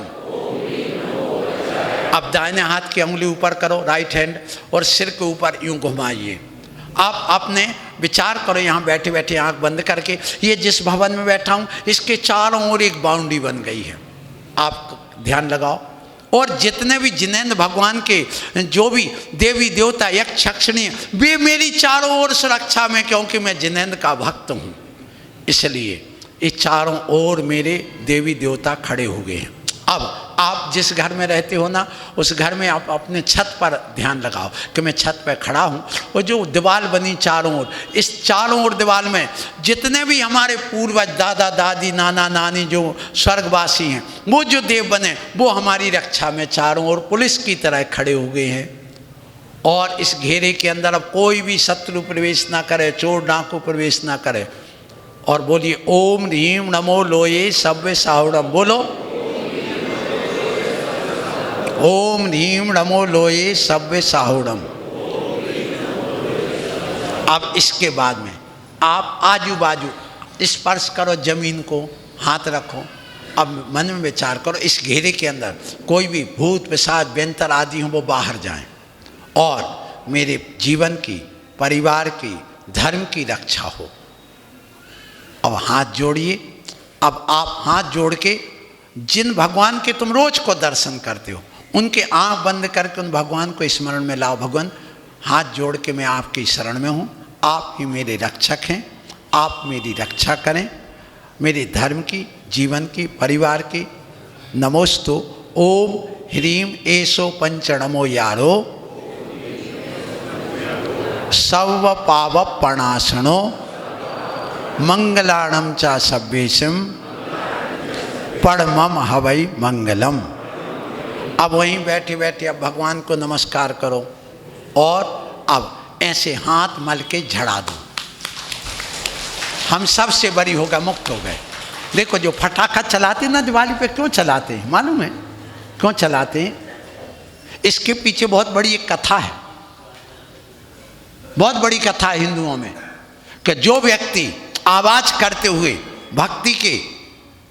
अब दाहिने हाथ की उंगली ऊपर करो, राइट हैंड, और सिर के ऊपर यूं घुमाइए। आप अपने विचार करो, यहाँ बैठे बैठे आंख बंद करके, ये जिस भवन में बैठा हूँ इसके चारों ओर एक बाउंड्री बन गई है, आप ध्यान लगाओ। और जितने भी जिनेंद्र भगवान के जो भी देवी देवता यक्ष यक्षिणी वे मेरी चारों ओर सुरक्षा में, क्योंकि मैं जिनेंद्र का भक्त हूँ, इसलिए ये चारों ओर मेरे देवी देवता खड़े हो गए हैं। अब आप जिस घर में रहते हो ना, उस घर में आप अपने छत पर ध्यान लगाओ कि मैं छत पर खड़ा हूँ, और जो दीवार बनी चारों ओर, इस चारों ओर दीवार में जितने भी हमारे पूर्वज दादा दादी नाना नानी जो स्वर्गवासी हैं, वो जो देव बने वो हमारी रक्षा में चारों ओर पुलिस की तरह खड़े हो गए हैं। और इस घेरे के अंदर अब कोई भी शत्रु प्रवेश ना करे, चोर डाकू प्रवेश ना करे। और बोलिए ओम ह्रीम नमो लोये सव्य साहुणम, बोलो ओम ह्रीम नमो लोये सव्य साहुणम। अब इसके बाद में आप आजू बाजू स्पर्श करो जमीन को, हाथ रखो। अब मन में विचार करो, इस घेरे के अंदर कोई भी भूत पिशाच व्यंतर आदि हो वो बाहर जाएं, और मेरे जीवन की, परिवार की, धर्म की रक्षा हो। अब हाथ जोड़िए। अब आप हाथ जोड़ के जिन भगवान के तुम रोज को दर्शन करते हो उनके आंख बंद करके उन भगवान को स्मरण में लाओ। भगवान हाथ जोड़ के मैं आपकी शरण में हूँ, आप ही मेरे रक्षक हैं, आप मेरी रक्षा करें, मेरे धर्म की, जीवन की, परिवार की। नमोस्तु ओम ह्रीम एसो पंचनमो यारो सव पाव प्रणाशनो मंगलाणम चा सभ्येशम परमम हवै मंगलम। अब वहीं बैठे बैठे अब भगवान को नमस्कार करो, और अब ऐसे हाथ मल के झड़ा दो। हम सबसे बरी होगा, मुक्त हो गए। देखो जो फटाखा चलाते ना दिवाली पे, क्यों चलाते हैं मालूम है? क्यों चलाते हैं? इसके पीछे बहुत बड़ी एक कथा है, बहुत बड़ी कथा है हिंदुओं में, कि जो व्यक्ति आवाज करते हुए भक्ति के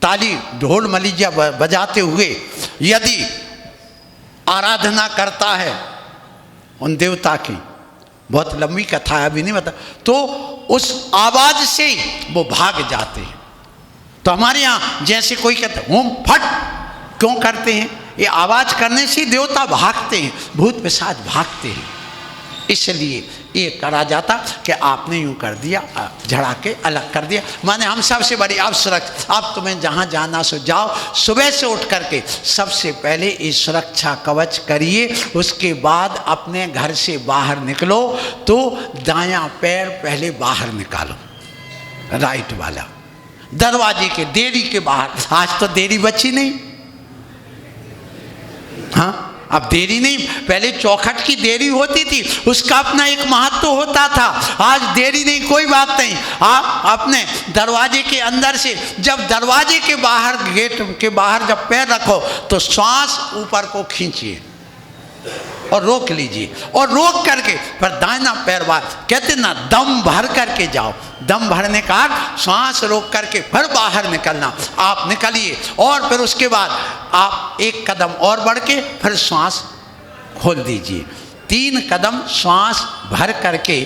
ताली ढोल मलीजा बजाते हुए यदि आराधना करता है उन देवता की, बहुत लंबी कथा है अभी नहीं बता, तो उस आवाज से वो भाग जाते हैं। तो हमारे यहाँ जैसे कोई कहते हैं ओम फट, क्यों करते हैं? ये आवाज़ करने से देवता भागते हैं, भूत पिशाच भागते हैं। इसलिए ये करा जाता कि आपने यूँ कर दिया, झड़ा के अलग कर दिया, माने हम सबसे बड़ी अब सुरक्षा। अब तुम्हें जहाँ जाना सो जाओ, सुबह से उठ करके सबसे पहले ये सुरक्षा कवच करिए। उसके बाद अपने घर से बाहर निकलो तो दायां पैर पहले बाहर निकालो, राइट वाला, दरवाजे के देरी के बाहर। आज तो देरी बची नहीं, हाँ अब देरी नहीं, पहले चौखट की देरी होती थी, उसका अपना एक महत्व होता था। आज देरी नहीं, कोई बात नहीं। आप अपने दरवाजे के अंदर से जब दरवाजे के बाहर, गेट के बाहर जब पैर रखो तो श्वास ऊपर को खींचिए और रोक लीजिए, और रोक करके फिर दाहिना पैर बाहर, कहते ना दम भर करके जाओ। दम भरने का श्वास रोक करके फिर बाहर निकलना। आप निकलिए और फिर उसके बाद आप एक कदम और बढ़ के फिर श्वास खोल दीजिए। 3 कदम श्वास भर करके,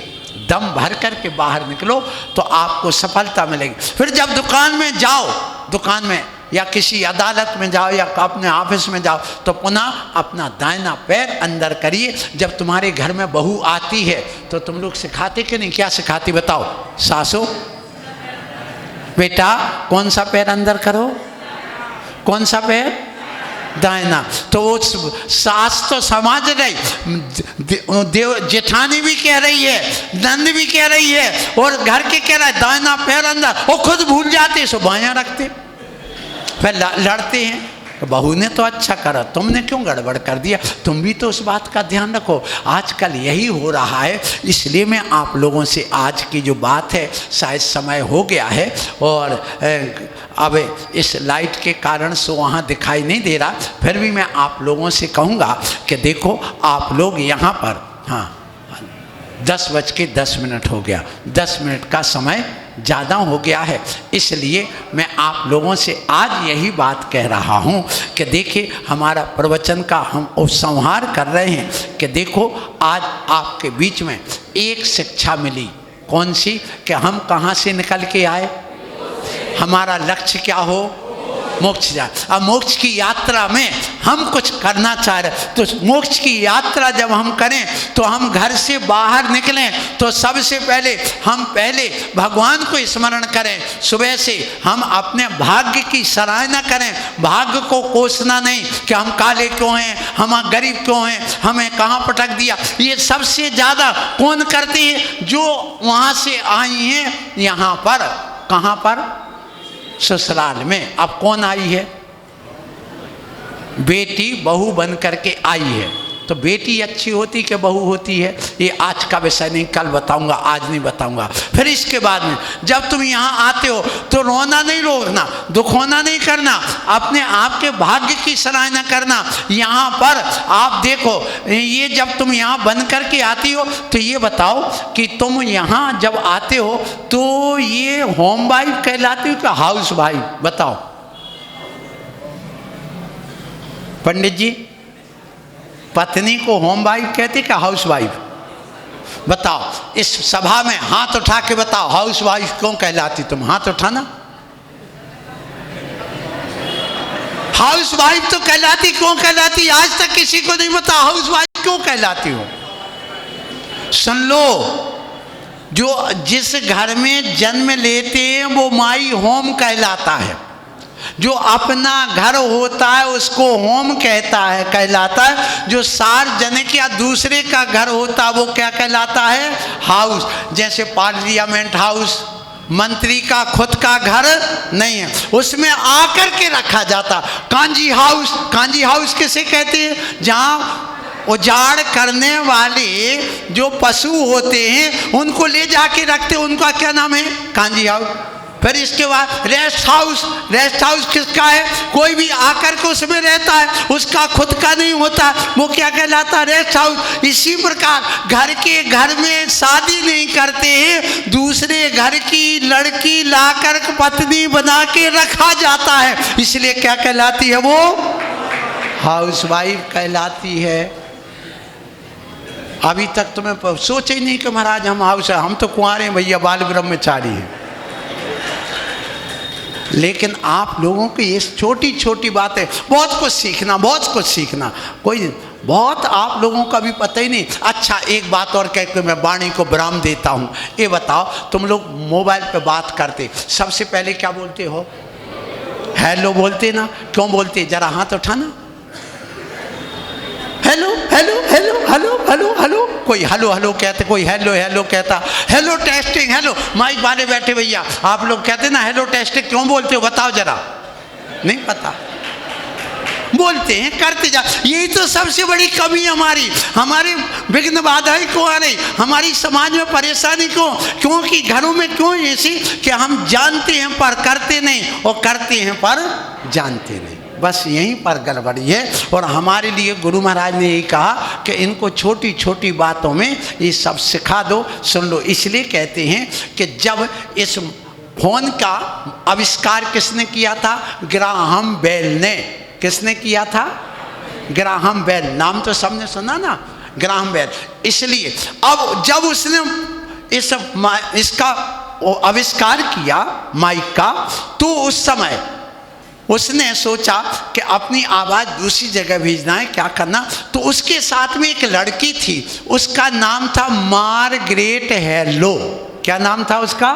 दम भर करके बाहर निकलो तो आपको सफलता मिलेगी। फिर जब दुकान में जाओ, दुकान में या किसी अदालत में जाओ या अपने ऑफिस में जाओ तो पुनः अपना दाहिना पैर अंदर करिए। जब तुम्हारे घर में बहू आती है तो तुम लोग सिखाते कि नहीं? क्या सिखाती बताओ? सासू, बेटा कौन सा पैर अंदर करो, कौन सा पैर? दाहिना। तो वो सास तो समझ रही, जेठानी भी कह रही है, नंद भी कह रही है, और घर के कह रहा है दाहिना पैर अंदर, वो खुद भूल जाते, सो बायां रखते, फिर लड़ते हैं। बहू ने तो अच्छा करा, तुमने क्यों गड़बड़ कर दिया? तुम भी तो उस बात का ध्यान रखो। आजकल यही हो रहा है, इसलिए मैं आप लोगों से आज की जो बात है, शायद समय हो गया है और अब इस लाइट के कारण से वहाँ दिखाई नहीं दे रहा, फिर भी मैं आप लोगों से कहूँगा कि देखो आप लोग यहाँ पर, हाँ 10:10 हो गया, 10 मिनट का समय ज़्यादा हो गया है, इसलिए मैं आप लोगों से आज यही बात कह रहा हूँ कि देखिए हमारा प्रवचन का हम उपसंहार कर रहे हैं कि देखो आज आपके बीच में एक शिक्षा मिली। कौन सी? कि हम कहाँ से निकल के आए, हमारा लक्ष्य क्या हो, मोक्ष जाए। अब मोक्ष की यात्रा में हम कुछ करना चाह रहे, तो मोक्ष की यात्रा जब हम करें तो हम घर से बाहर निकलें तो सबसे पहले हम भगवान को स्मरण करें। सुबह से हम अपने भाग्य की सराहना करें, भाग्य को कोसना नहीं कि हम काले क्यों हैं, हम गरीब क्यों हैं, हमें कहाँ पटक दिया। ये सबसे ज़्यादा कौन करते हैं? जो वहाँ से आई हैं यहाँ पर, कहाँ पर? ससुराल में। अब कौन आई है? बेटी बहू बन करके आई है। तो बेटी अच्छी होती कि बहू होती है, ये आज का विषय नहीं, कल बताऊंगा, आज नहीं बताऊंगा। फिर इसके बाद में जब तुम यहाँ आते हो तो रोना नहीं, रोकना, दुख होना नहीं करना, अपने आप के भाग्य की सराहना करना। यहाँ पर आप देखो, ये जब तुम यहाँ बन करके आती हो तो ये बताओ कि तुम यहाँ जब आते हो तो ये होम वाइफ कहलाती हो कि हाउस वाइफ? बताओ पंडित जी, पत्नी को होम वाइफ कहते क्या हाउस वाइफ? बताओ इस सभा में हाथ उठा के बताओ, हाउस वाइफ क्यों कहलाती? तुम हाथ उठाना। हाउस वाइफ तो कहलाती, क्यों कहलाती? आज तक किसी को नहीं पता हाउस वाइफ क्यों कहलाती हो। सुन लो, जो जिस घर में जन्म लेते हैं वो माई होम कहलाता है, जो अपना घर होता है उसको होम कहलाता है, जो सार्वजनिक या दूसरे का घर होता है वो क्या कहलाता है? हाउस। जैसे पार्लियामेंट हाउस, मंत्री का खुद का घर नहीं है, उसमें आकर के रखा जाता। कांजी हाउस, कांजी हाउस किसे कहते हैं? जहाँ उजाड़ करने वाले जो पशु होते हैं उनको ले जाके रखते, उनका क्या नाम है? कांजी हाउस। फिर इसके बाद रेस्ट हाउस, रेस्ट हाउस किसका है? कोई भी आकर के उसमें रहता है, उसका खुद का नहीं होता, वो क्या कहलाता है? Rest house. इसी प्रकार घर में शादी नहीं करते हैं, दूसरे घर की लड़की लाकर पत्नी बना के रखा जाता है, इसलिए क्या कहलाती है? वो हाउस वाइफ कहलाती है। अभी तक तुम्हें सोचा ही नहीं कि महाराज हम हाउस, हम तो कुंवारे हैं भैया, बाल ब्रह्मचारी हैं। लेकिन आप लोगों की ये छोटी छोटी बातें, बहुत कुछ सीखना, बहुत कुछ सीखना, कोई बहुत आप लोगों का भी पता ही नहीं। अच्छा एक बात और कह के मैं वाणी को विराम देता हूँ। ये बताओ, तुम लोग मोबाइल पे बात करते सबसे पहले क्या बोलते हो? हेलो बोलते ना? क्यों बोलते? जरा हाथ उठाना। Hello hello hello hello hello hello, कोई हेलो हेलो कहते, कोई हेलो हेलो कहता, हेलो टेस्टिंग, हेलो। माइक वाले बैठे भैया, आप लोग कहते ना हेलो टेस्टिंग, क्यों बोलते हो बताओ जरा? नहीं पता, बोलते हैं, करते जा। यही तो सबसे बड़ी कमी हमारी, हमारे विघ्न बाधा ही क्यों आ रही, हमारी समाज में परेशानी क्यों? क्योंकि घरों में क्यों ऐसी कि हम जानते हैं पर करते नहीं, और करते हैं पर जानते नहीं। बस यहीं पर गड़बड़ी है। और हमारे लिए गुरु महाराज ने यही कहा कि इनको छोटी छोटी बातों में ये सब सिखा दो, सुन लो। इसलिए कहते हैं कि जब इस फोन का आविष्कार किसने किया था? ग्राहम बेल ने। किसने किया था? Graham Bell. नाम तो सबने सुना ना, ग्राहम बेल। इसलिए अब जब उसने इसका आविष्कार किया माइक का, तो उस समय उसने सोचा कि अपनी आवाज़ दूसरी जगह भेजना है, क्या करना? तो उसके साथ में एक लड़की थी, उसका नाम था मार्गरेट हेलो। क्या नाम था उसका?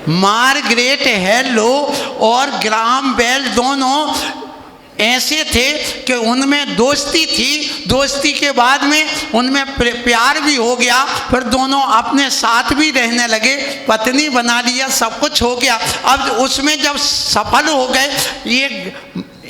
Margaret hello. और ग्राहम बेल दोनों ऐसे थे कि उनमें दोस्ती थी, दोस्ती के बाद में उनमें प्यार भी हो गया, फिर दोनों अपने साथ भी रहने लगे, पत्नी बना लिया, सब कुछ हो गया। अब उसमें जब सफल हो गए,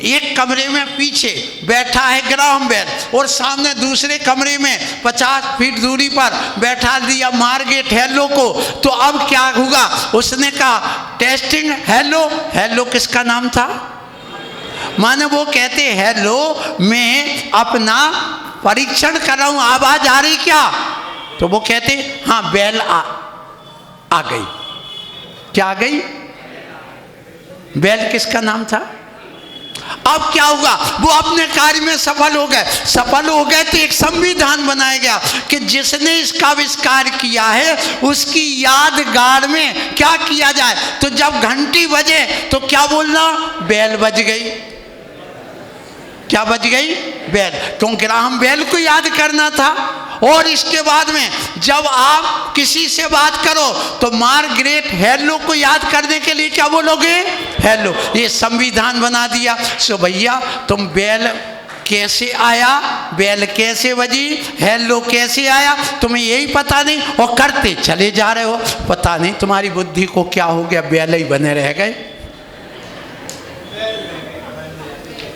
एक कमरे में पीछे बैठा है ग्राहम बेल, और सामने दूसरे कमरे में 50 फीट दूरी पर बैठा दिया मार्गरेट हेलो को। तो अब क्या होगा? उसने कहा टेस्टिंग हेलो। हेलो किसका नाम था? माने वो कहते हेलो, मैं अपना परीक्षण कर रहा हूं, आवाज आ रही क्या? तो वो कहते हाँ बेल आ गई। क्या आ गई? बेल किसका नाम था? अब क्या होगा? वो अपने कार्य में सफल हो गए। सफल हो गए तो एक संविधान बनाया गया कि जिसने इसका आविष्कार किया है उसकी यादगार में क्या किया जाए। तो जब घंटी बजे तो क्या बोलना? बेल बज गई। क्या बज गई? बेल। क्यों? ग्राहम बेल को याद करना था। और इसके बाद में जब आप किसी से बात करो तो मार्गरेट हेलो को याद करने के लिए क्या बोलोगे? हेलो। ये संविधान बना दिया। सो भैया तुम बेल कैसे आया, बेल कैसे बजी, हेलो कैसे आया, तुम्हें यही पता नहीं, और करते चले जा रहे हो। पता नहीं तुम्हारी बुद्धि को क्या हो गया, बेल ही बने रह गए।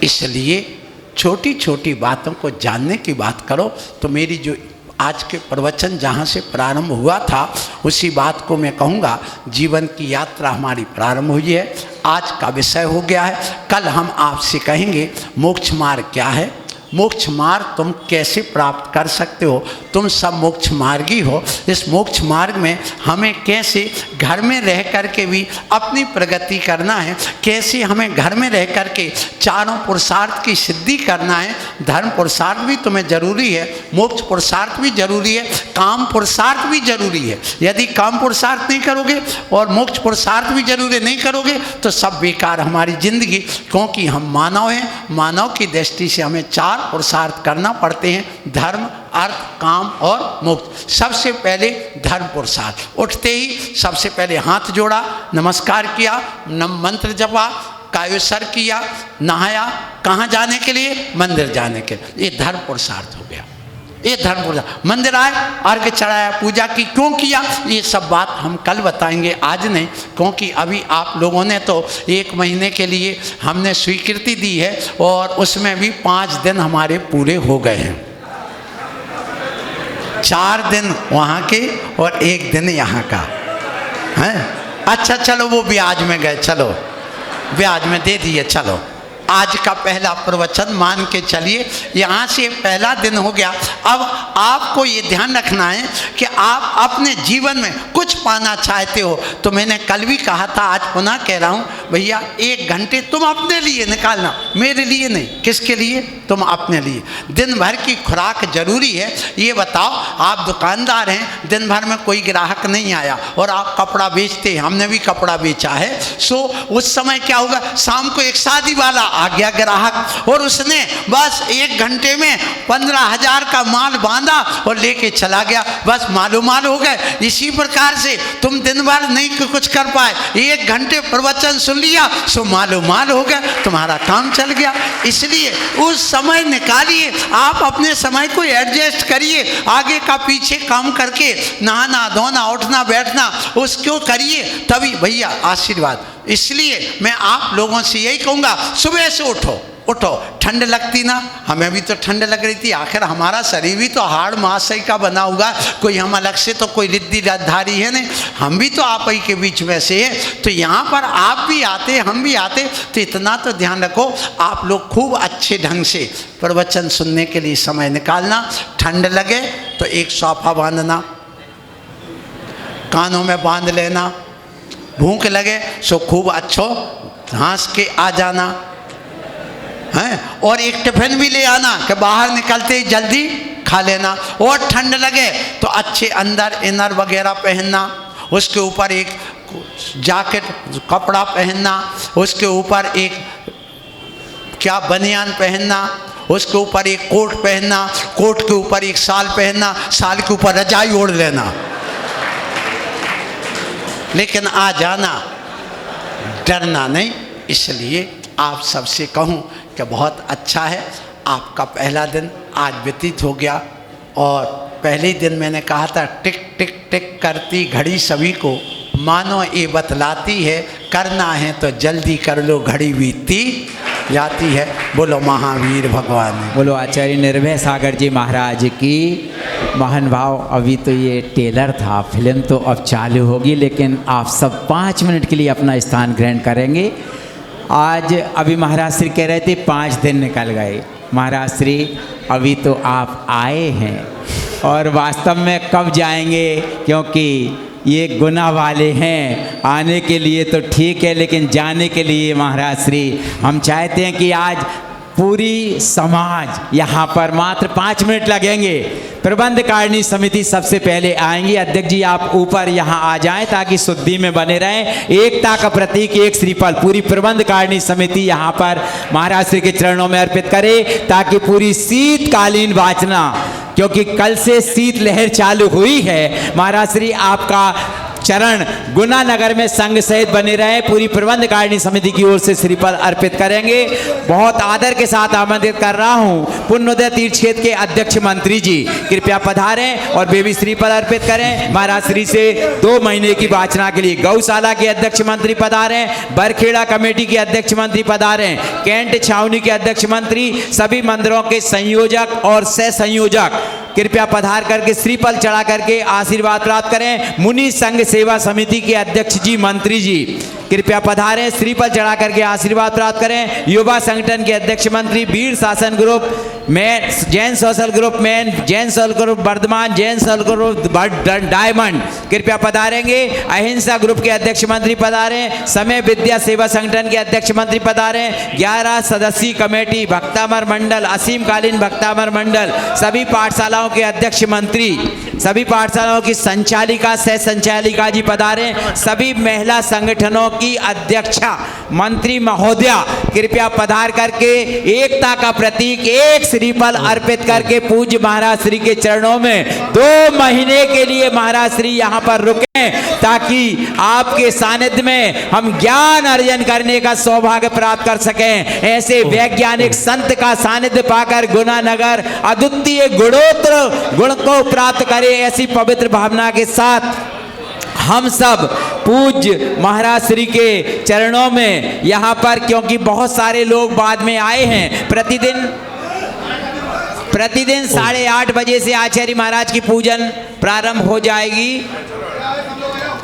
इसलिए छोटी छोटी बातों को जानने की बात करो। तो मेरी जो आज के प्रवचन जहाँ से प्रारंभ हुआ था उसी बात को मैं कहूँगा। जीवन की यात्रा हमारी प्रारंभ हुई है, आज का विषय हो गया है। कल हम आपसे कहेंगे मोक्ष मार्ग क्या है, मोक्ष मार्ग तुम कैसे प्राप्त कर सकते हो। तुम सब मोक्ष मार्गी हो। इस मोक्ष मार्ग में हमें कैसे घर में रह कर के भी अपनी प्रगति करना है, कैसे हमें घर में रह कर के चारों पुरुषार्थ की सिद्धि करना है। धर्म पुरुषार्थ भी तुम्हें जरूरी है, मोक्ष पुरुषार्थ भी जरूरी है, काम पुरुषार्थ भी जरूरी है। यदि काम पुरुषार्थ नहीं करोगे और मोक्ष पुरुषार्थ भी जरूरी नहीं करोगे तो सब बेकार हमारी जिंदगी। क्योंकि हम मानव हैं, मानव की दृष्टि से हमें चार पुरुषार्थ करना पड़ते हैं, धर्म, अर्थ, काम और मोक्ष। सबसे पहले धर्म पुरुषार्थ। उठते ही सबसे पहले हाथ जोड़ा, नमस्कार किया, मंत्र जपा, कायोसर किया, नहाया। कहाँ जाने के लिए? मंदिर जाने के लिए। ये धर्म पुरुषार्थ हो गया। ये धर्म पुरुषार्थ। मंदिर आए, अर्घ्य चढ़ाया, पूजा की। क्यों किया? ये सब बात हम कल बताएंगे, आज नहीं। क्योंकि अभी आप लोगों ने तो 1 महीने के लिए हमने स्वीकृति दी है और उसमें भी 5 दिन हमारे पूरे हो गए हैं। 4 दिन वहाँ के और 1 दिन यहाँ का है। अच्छा चलो, वो ब्याज में गए, चलो ब्याज में दे दिए। चलो आज का पहला प्रवचन मान के चलिए, यहाँ से पहला दिन हो गया। अब आपको ये ध्यान रखना है कि आप अपने जीवन में कुछ पाना चाहते हो तो मैंने कल भी कहा था, आज पुनः कह रहा हूँ, भैया 1 घंटे तुम अपने लिए निकालना, मेरे लिए नहीं। किसके लिए? तुम अपने लिए। दिन भर की खुराक जरूरी है। ये बताओ, आप दुकानदार हैं, दिन भर में कोई ग्राहक नहीं आया और आप कपड़ा बेचते हैं, हमने भी कपड़ा बेचा है। सो उस समय क्या होगा, शाम को एक शादी वाला आ गया ग्राहक और उसने बस 1 घंटे में 15,000 का माल बांधा और लेके चला गया, बस मालो माल हो गए। इसी प्रकार से तुम दिन भर नहीं कुछ कर पाए, 1 घंटे प्रवचन सुन लिया, सो मालो माल हो गया, तुम्हारा काम चल गया। इसलिए उस समय निकालिए, आप अपने समय को एडजस्ट करिए, आगे का पीछे काम करके नहाना धोना उठना बैठना उसको करिए, तभी भैया आशीर्वाद। इसलिए मैं आप लोगों से यही कहूँगा, सुबह से उठो उठो। ठंड लगती ना, हमें भी तो ठंड लग रही थी, आखिर हमारा शरीर भी तो हाड़ मांस का बना हुआ, कोई हम अलग से तो कोई रिद्धि धारी है नहीं, हम भी तो आप ही के बीच में से है। तो यहाँ पर आप भी आते हम भी आते, तो इतना तो ध्यान रखो, आप लोग खूब अच्छे ढंग से प्रवचन सुनने के लिए समय निकालना। ठंड लगे तो एक सोफा बांधना, कानों में बांध लेना, भूख लगे सो खूब अच्छो घास के आ जाना है, और एक टिफिन भी ले आना कि बाहर निकलते ही जल्दी खा लेना। और ठंड लगे तो अच्छे अंदर इनर वगैरह पहनना, उसके ऊपर एक जैकेट कपड़ा पहनना, उसके ऊपर एक क्या बनियान पहनना, उसके ऊपर एक कोट पहनना, कोट के ऊपर एक शाल पहनना, शाल के ऊपर रजाई ओढ़ लेना, लेकिन आ जाना, डरना नहीं। इसलिए आप सबसे कहूँ कि बहुत अच्छा है, आपका पहला दिन आज व्यतीत हो गया। और पहले ही दिन मैंने कहा था, टिक टिक टिक करती घड़ी सभी को मानो ये बतलाती है, करना है तो जल्दी कर लो घड़ी बीतती जाती है। बोलो महावीर भगवान, बोलो आचार्य निर्भय सागर जी महाराज की। महान भाव, अभी तो ये टेलर था, फिल्म तो अब चालू होगी, लेकिन आप सब 5 मिनट के लिए अपना स्थान ग्रहण करेंगे। आज अभी महाराज श्री कह रहे थे 5 दिन निकल गए। महाराज श्री अभी तो आप आए हैं और वास्तव में कब जाएंगे, क्योंकि ये गुना वाले हैं। आने के लिए तो ठीक है, लेकिन जाने के लिए महाराज श्री हम चाहते हैं कि आज पूरी समाज यहाँ पर मात्र 5 मिनट लगेंगे। प्रबंध कारिणी समिति सबसे पहले आएंगी। अध्यक्ष जी आप ऊपर यहाँ आ जाएं ताकि शुद्धि में बने रहें। एकता का प्रतीक एक श्रीफल पूरी प्रबंध कारिणी समिति यहाँ पर महाराज श्री के चरणों में अर्पित करे, ताकि पूरी शीतकालीन वाचना, क्योंकि कल से शीत लहर चालू हुई है, महाराज श्री आपका चरण गुना नगर में संघ सहित बने रहे। पूरी प्रबंध कारिणी समिति की ओर से श्रीफल अर्पित करेंगे। बहुत आदर के साथ आमंत्रित कर रहा हूं पुण्योदय तीर्थ क्षेत्र के अध्यक्ष मंत्री जी, कृपया पधारें और बेबी श्रीफल अर्पित करें। महाराज श्री से 2 महीने की वाचना के लिए गौशाला के अध्यक्ष मंत्री पधारें, बरखेड़ा कमेटी के अध्यक्ष मंत्री पधारें, कैंट छावनी के अध्यक्ष मंत्री, सभी मंदिरों के संयोजक और सह संयोजक कृपया पधार करके श्रीफल चढ़ा करके आशीर्वाद प्राप्त करें। मुनि संघ सेवा समिति के अध्यक्ष जी मंत्री जी कृपया पधारें, श्रीफल चढ़ा करके आशीर्वाद प्राप्त करें। युवा संगठन के अध्यक्ष मंत्री, Veer Shasan group man, Jain social group man, Jain social group Vardhman, Jain social group diamond कृपया पधारेंगे। अहिंसा ग्रुप के अध्यक्ष मंत्री पधारें। समय विद्या सेवा संगठन के अध्यक्ष मंत्री पधारें। 11 सदस्यीय कमेटी भक्तामर मंडल, असीमकालीन भक्तामर मंडल, सभी पाठशालाओं के अध्यक्ष मंत्री, सभी पाठशालाओं की संचालिका सह संचालिका जी पधारें। सभी महिला संगठनों की अध्यक्षा मंत्री महोदया कृपया पधार करके एकता का प्रतीक एक श्रीफल अर्पित करके पूज्य महाराज श्री के चरणों में 2 महीने के लिए महाराज श्री यहाँ पर रुके, ताकि आपके सानिध्य में हम ज्ञान अर्जन करने का सौभाग्य प्राप्त कर सकें। ऐसे वैज्ञानिक संत का सानिध्य पाकर गुना नगर अद्वितीय गुणोत्तर गुण को प्राप्त करे, ऐसी पवित्र भावना के साथ हम सब पूज्य महाराज श्री के चरणों में यहाँ पर, क्योंकि बहुत सारे लोग बाद में आए हैं, प्रतिदिन 8:30 बजे से आचार्य महाराज की पूजन प्रारंभ हो जाएगी।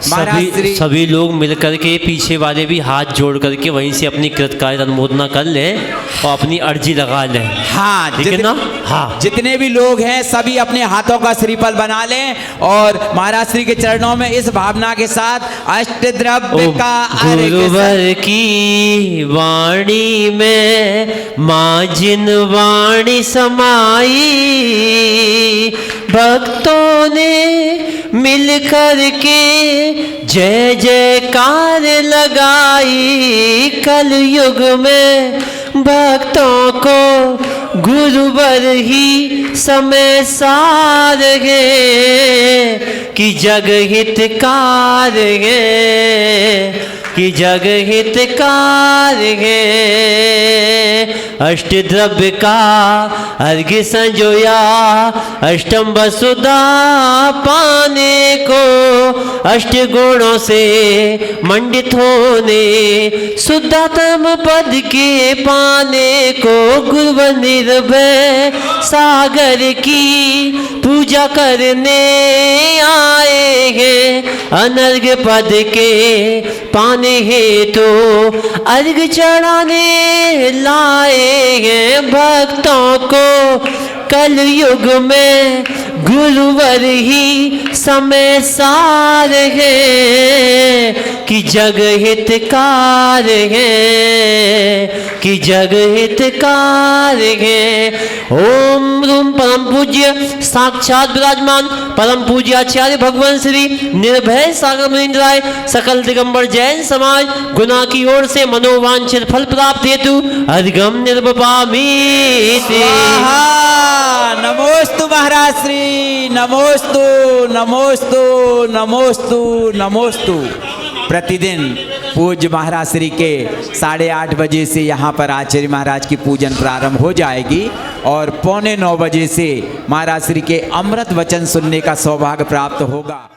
महाराज श्री सभी लोग मिलकर के पीछे वाले भी हाथ जोड़ करके वहीं से अपनी कृतकार्य अनुमोदना कर लें और अपनी अर्जी लगा लें। हाँ, ठीक है ना? हाँ, जितने भी लोग हैं सभी अपने हाथों का श्रीफल बना लें और महाराज श्री के चरणों में इस भावना के साथ अष्टद्रव्य का अर्घ्य गुरुवर की वाणी में माँ जिन वाणी समाई, भक्तों ने मिल कर के जय जयकार लगाई। कल युग में भक्तों को गुरुवर ही समय सार है, कि जग हितकार है, कि जग हितकार है। अष्टद्रव्य का अर्घ्य संजोया, अष्टम वसुधा पाने को, अष्ट गुणों से मंडित होने, शुद्धतम पद के पाने को, गुरुवर निर्भय सागर की पूजा करने आए हैं। अनर्घ्य पद के पाने हेतु अर्घ्य चढ़ाने लाए हैं। भक्तों को कल युग में गुरुवर ही समय सार है, कि जग हितकार है, कि जग हितकार है। ओम रूम परम पूज्य साक्षात विराजमान परम पूज्य आचार्य भगवान श्री निर्भय सागर मनिंद्राय सकल दिगंबर जैन समाज गुना की ओर से मनोवांछित फल प्राप्त हेतु अधिगम निर्वपामी। नमोस्तु महाराज श्री, नमोस्तु नमोस्तु नमोस्तु नमोस्तु। प्रतिदिन पूज्य महाराज श्री के 8:30 बजे से यहाँ पर आचार्य महाराज की पूजन प्रारंभ हो जाएगी और 8:45 बजे से महाराज श्री के अमृत वचन सुनने का सौभाग्य प्राप्त होगा।